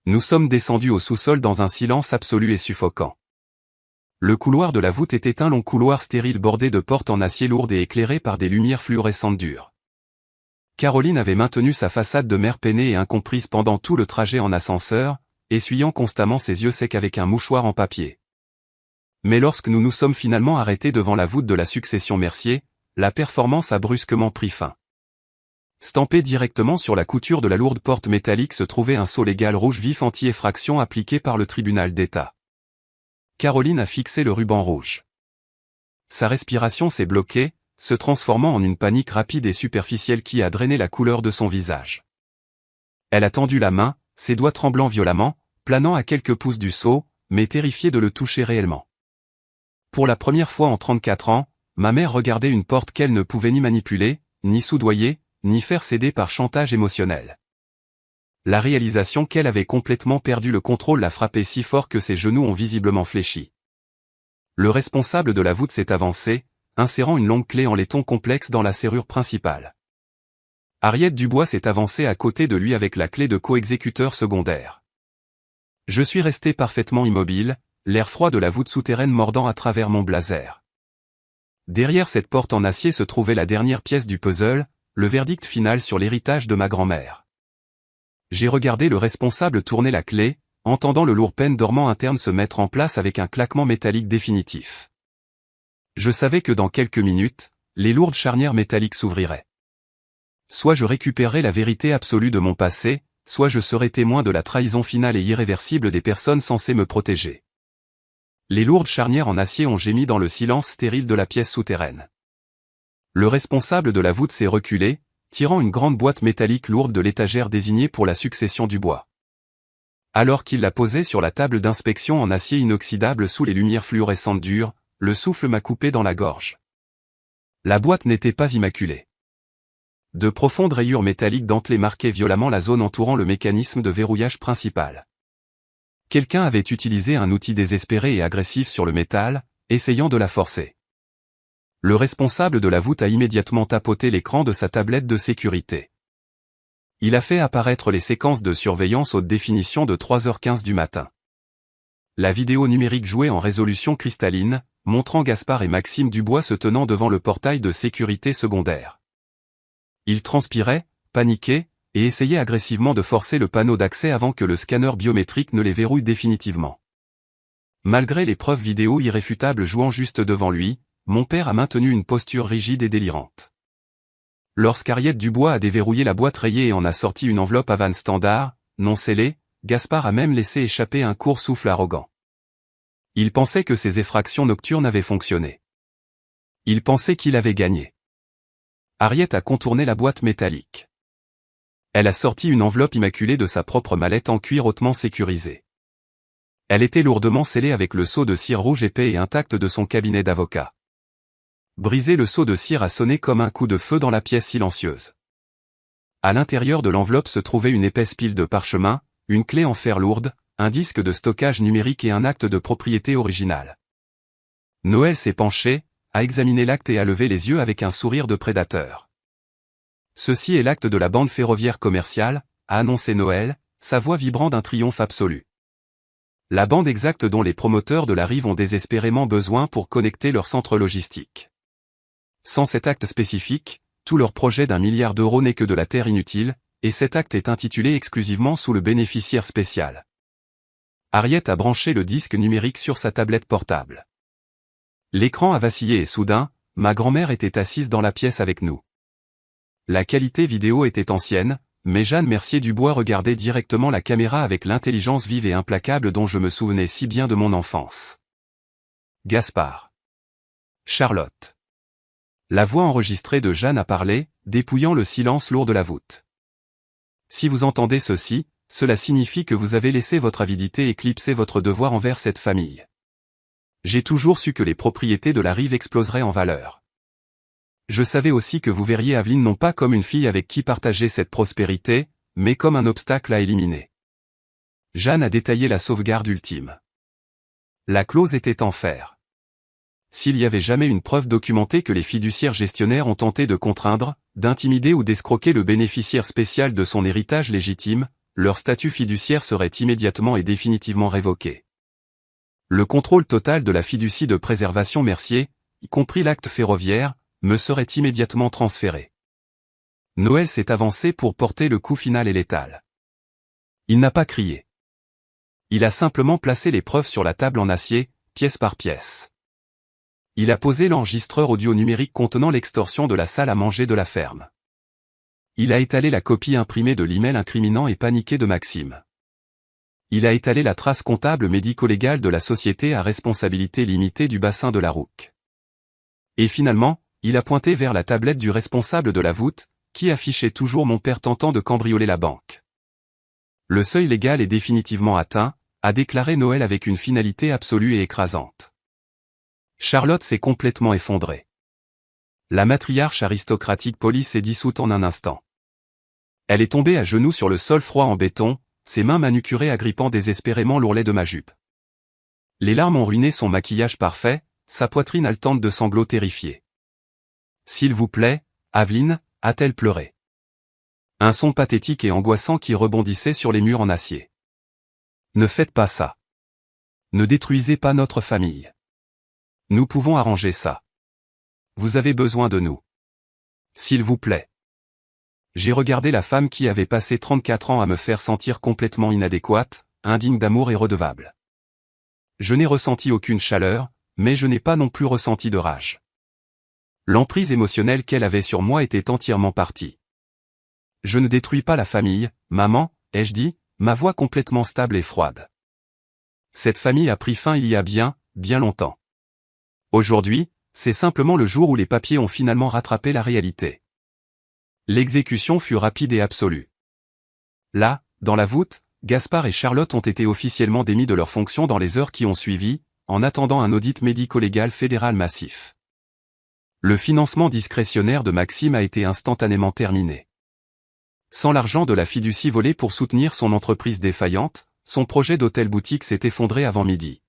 Nous sommes descendus au sous-sol dans un silence absolu et suffocant. Le couloir de la voûte était un long couloir stérile bordé de portes en acier lourdes et éclairé par des lumières fluorescentes dures. Caroline avait maintenu sa façade de mère peinée et incomprise pendant tout le trajet en ascenseur, essuyant constamment ses yeux secs avec un mouchoir en papier. Mais lorsque nous nous sommes finalement arrêtés devant la voûte de la succession Mercier, la performance a brusquement pris fin. Stampé directement sur la couture de la lourde porte métallique se trouvait un sceau légal rouge vif anti-effraction appliqué par le tribunal d'État. Caroline a fixé le ruban rouge. Sa respiration s'est bloquée, se transformant en une panique rapide et superficielle qui a drainé la couleur de son visage. Elle a tendu la main, ses doigts tremblant violemment, planant à quelques pouces du sceau, mais terrifiée de le toucher réellement. Pour la première fois en 34 ans, ma mère regardait une porte qu'elle ne pouvait ni manipuler, ni soudoyer, ni faire céder par chantage émotionnel. La réalisation qu'elle avait complètement perdu le contrôle l'a frappée si fort que ses genoux ont visiblement fléchi. Le responsable de la voûte s'est avancé, insérant une longue clé en laiton complexe dans la serrure principale. Harriet Dubois s'est avancée à côté de lui avec la clé de co-exécuteur secondaire. Je suis resté parfaitement immobile, l'air froid de la voûte souterraine mordant à travers mon blazer. Derrière cette porte en acier se trouvait la dernière pièce du puzzle, le verdict final sur l'héritage de ma grand-mère. J'ai regardé le responsable tourner la clé, entendant le lourd pêne dormant interne se mettre en place avec un claquement métallique définitif. Je savais que dans quelques minutes, les lourdes charnières métalliques s'ouvriraient. Soit je récupérerais la vérité absolue de mon passé, soit je serais témoin de la trahison finale et irréversible des personnes censées me protéger. Les lourdes charnières en acier ont gémi dans le silence stérile de la pièce souterraine. Le responsable de la voûte s'est reculé, tirant une grande boîte métallique lourde de l'étagère désignée pour la succession du bois. Alors qu'il la posait sur la table d'inspection en acier inoxydable sous les lumières fluorescentes dures, le souffle m'a coupé dans la gorge. La boîte n'était pas immaculée. De profondes rayures métalliques dentelées marquaient violemment la zone entourant le mécanisme de verrouillage principal. Quelqu'un avait utilisé un outil désespéré et agressif sur le métal, essayant de la forcer. Le responsable de la voûte a immédiatement tapoté l'écran de sa tablette de sécurité. Il a fait apparaître les séquences de surveillance haute définition de 3h15 du matin. La vidéo numérique jouait en résolution cristalline, montrant Gaspard et Maxime Dubois se tenant devant le portail de sécurité secondaire. Ils transpiraient, paniquaient, et essayaient agressivement de forcer le panneau d'accès avant que le scanner biométrique ne les verrouille définitivement. Malgré les preuves vidéo irréfutables jouant juste devant lui, mon père a maintenu une posture rigide et délirante. Lorsqu'Harriet Dubois a déverrouillé la boîte rayée et en a sorti une enveloppe Havane standard, non scellée, Gaspard a même laissé échapper un court souffle arrogant. Il pensait que ses effractions nocturnes avaient fonctionné. Il pensait qu'il avait gagné. Harriet a contourné la boîte métallique. Elle a sorti une enveloppe immaculée de sa propre mallette en cuir hautement sécurisée. Elle était lourdement scellée avec le sceau de cire rouge épais et intact de son cabinet d'avocat. Briser le sceau de cire a sonné comme un coup de feu dans la pièce silencieuse. À l'intérieur de l'enveloppe se trouvait une épaisse pile de parchemins, une clé en fer lourde, un disque de stockage numérique et un acte de propriété original. Noël s'est penché, a examiné l'acte et a levé les yeux avec un sourire de prédateur. Ceci est l'acte de la bande ferroviaire commerciale, a annoncé Noël, sa voix vibrant d'un triomphe absolu. La bande exacte dont les promoteurs de la rive ont désespérément besoin pour connecter leur centre logistique. Sans cet acte spécifique, tout leur projet d'1 milliard d'euros n'est que de la terre inutile, et cet acte est intitulé exclusivement sous le bénéficiaire spécial. Harriet a branché le disque numérique sur sa tablette portable. L'écran a vacillé et soudain, ma grand-mère était assise dans la pièce avec nous. La qualité vidéo était ancienne, mais Jeanne Mercier-Dubois regardait directement la caméra avec l'intelligence vive et implacable dont je me souvenais si bien de mon enfance. Gaspard. Charlotte. La voix enregistrée de Jeanne a parlé, dépouillant le silence lourd de la voûte. Si vous entendez ceci, cela signifie que vous avez laissé votre avidité éclipser votre devoir envers cette famille. J'ai toujours su que les propriétés de la rive exploseraient en valeur. Je savais aussi que vous verriez Aveline non pas comme une fille avec qui partager cette prospérité, mais comme un obstacle à éliminer. Jeanne a détaillé la sauvegarde ultime. La clause était en fer. s'il y avait jamais une preuve documentée que les fiduciaires gestionnaires ont tenté de contraindre, d'intimider ou d'escroquer le bénéficiaire spécial de son héritage légitime, leur statut fiduciaire serait immédiatement et définitivement révoqué. Le contrôle total de la fiducie de préservation Mercier, y compris l'acte ferroviaire, me serait immédiatement transféré. Noël s'est avancé pour porter le coup final et létal. Il n'a pas crié. Il a simplement placé les preuves sur la table en acier, pièce par pièce. Il a posé l'enregistreur audio numérique contenant l'extorsion de la salle à manger de la ferme. Il a étalé la copie imprimée de l'email incriminant et paniqué de Maxime. Il a étalé la trace comptable médico-légale de la société à responsabilité limitée du bassin de la Rouque. Et finalement, il a pointé vers la tablette du responsable de la voûte, qui affichait toujours mon père tentant de cambrioler la banque. Le seuil légal est définitivement atteint, a déclaré Noël avec une finalité absolue et écrasante. Charlotte s'est complètement effondrée. La matriarche aristocratique Polly s'est dissoute en un instant. Elle est tombée à genoux sur le sol froid en béton, ses mains manucurées agrippant désespérément l'ourlet de ma jupe. Les larmes ont ruiné son maquillage parfait, sa poitrine haletante de sanglots terrifiés. « S'il vous plaît, Aveline » a-t-elle pleuré. Un son pathétique et angoissant qui rebondissait sur les murs en acier. « Ne faites pas ça. Ne détruisez pas notre famille. Nous pouvons arranger ça. Vous avez besoin de nous. S'il vous plaît. » J'ai regardé la femme qui avait passé 34 ans à me faire sentir complètement inadéquate, indigne d'amour et redevable. Je n'ai ressenti aucune chaleur, mais je n'ai pas non plus ressenti de rage. L'emprise émotionnelle qu'elle avait sur moi était entièrement partie. « Je ne détruis pas la famille, maman », ai-je dit, ma voix complètement stable et froide. Cette famille a pris fin il y a bien longtemps. Aujourd'hui, c'est simplement le jour où les papiers ont finalement rattrapé la réalité. L'exécution fut rapide et absolue. Là, dans la voûte, Gaspard et Charlotte ont été officiellement démis de leurs fonctions dans les heures qui ont suivi, en attendant un audit médico-légal fédéral massif. Le financement discrétionnaire de Maxime a été instantanément terminé. Sans l'argent de la fiducie volée pour soutenir son entreprise défaillante, son projet d'hôtel-boutique s'est effondré avant midi.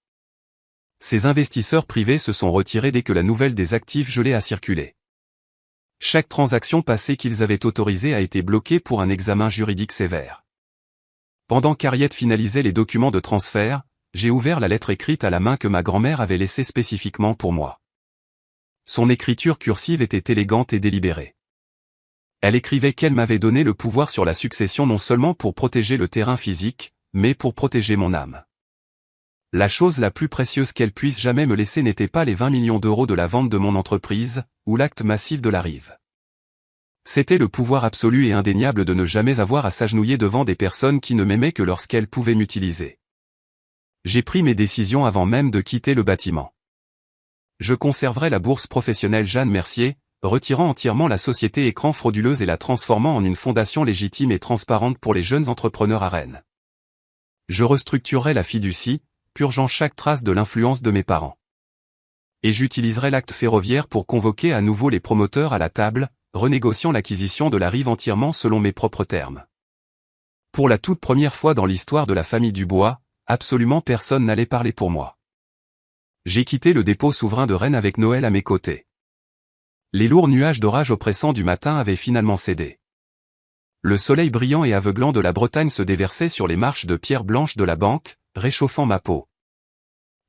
Ses investisseurs privés se sont retirés dès que la nouvelle des actifs gelés a circulé. Chaque transaction passée qu'ils avaient autorisée a été bloquée pour un examen juridique sévère. Pendant qu'Ariette finalisait les documents de transfert, j'ai ouvert la lettre écrite à la main que ma grand-mère avait laissée spécifiquement pour moi. Son écriture cursive était élégante et délibérée. Elle écrivait qu'elle m'avait donné le pouvoir sur la succession non seulement pour protéger le terrain physique, mais pour protéger mon âme. La chose la plus précieuse qu'elle puisse jamais me laisser n'était pas les 20 millions d'euros de la vente de mon entreprise, ou l'acte massif de la rive. C'était le pouvoir absolu et indéniable de ne jamais avoir à s'agenouiller devant des personnes qui ne m'aimaient que lorsqu'elles pouvaient m'utiliser. J'ai pris mes décisions avant même de quitter le bâtiment. Je conserverai la bourse professionnelle Jeanne Mercier, retirant entièrement la société écran frauduleuse et la transformant en une fondation légitime et transparente pour les jeunes entrepreneurs à Rennes. Je restructurerai la fiducie, purgeant chaque trace de l'influence de mes parents. Et j'utiliserai l'acte ferroviaire pour convoquer à nouveau les promoteurs à la table, renégociant l'acquisition de la rive entièrement selon mes propres termes. Pour la toute première fois dans l'histoire de la famille Dubois, absolument personne n'allait parler pour moi. J'ai quitté le dépôt souverain de Rennes avec Noël à mes côtés. Les lourds nuages d'orage oppressants du matin avaient finalement cédé. Le soleil brillant et aveuglant de la Bretagne se déversait sur les marches de pierre blanche de la banque, réchauffant ma peau.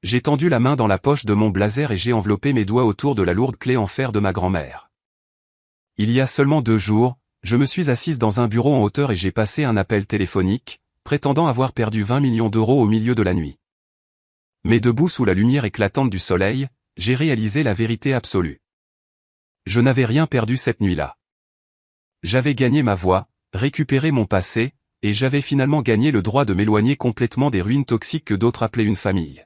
J'ai tendu la main dans la poche de mon blazer et j'ai enveloppé mes doigts autour de la lourde clé en fer de ma grand-mère. Il y a seulement 2 jours, je me suis assise dans un bureau en hauteur et j'ai passé un appel téléphonique, prétendant avoir perdu 20 millions d'euros au milieu de la nuit. Mais debout sous la lumière éclatante du soleil, j'ai réalisé la vérité absolue. Je n'avais rien perdu cette nuit-là. J'avais gagné ma voix, récupéré mon passé, et j'avais finalement gagné le droit de m'éloigner complètement des ruines toxiques que d'autres appelaient une famille.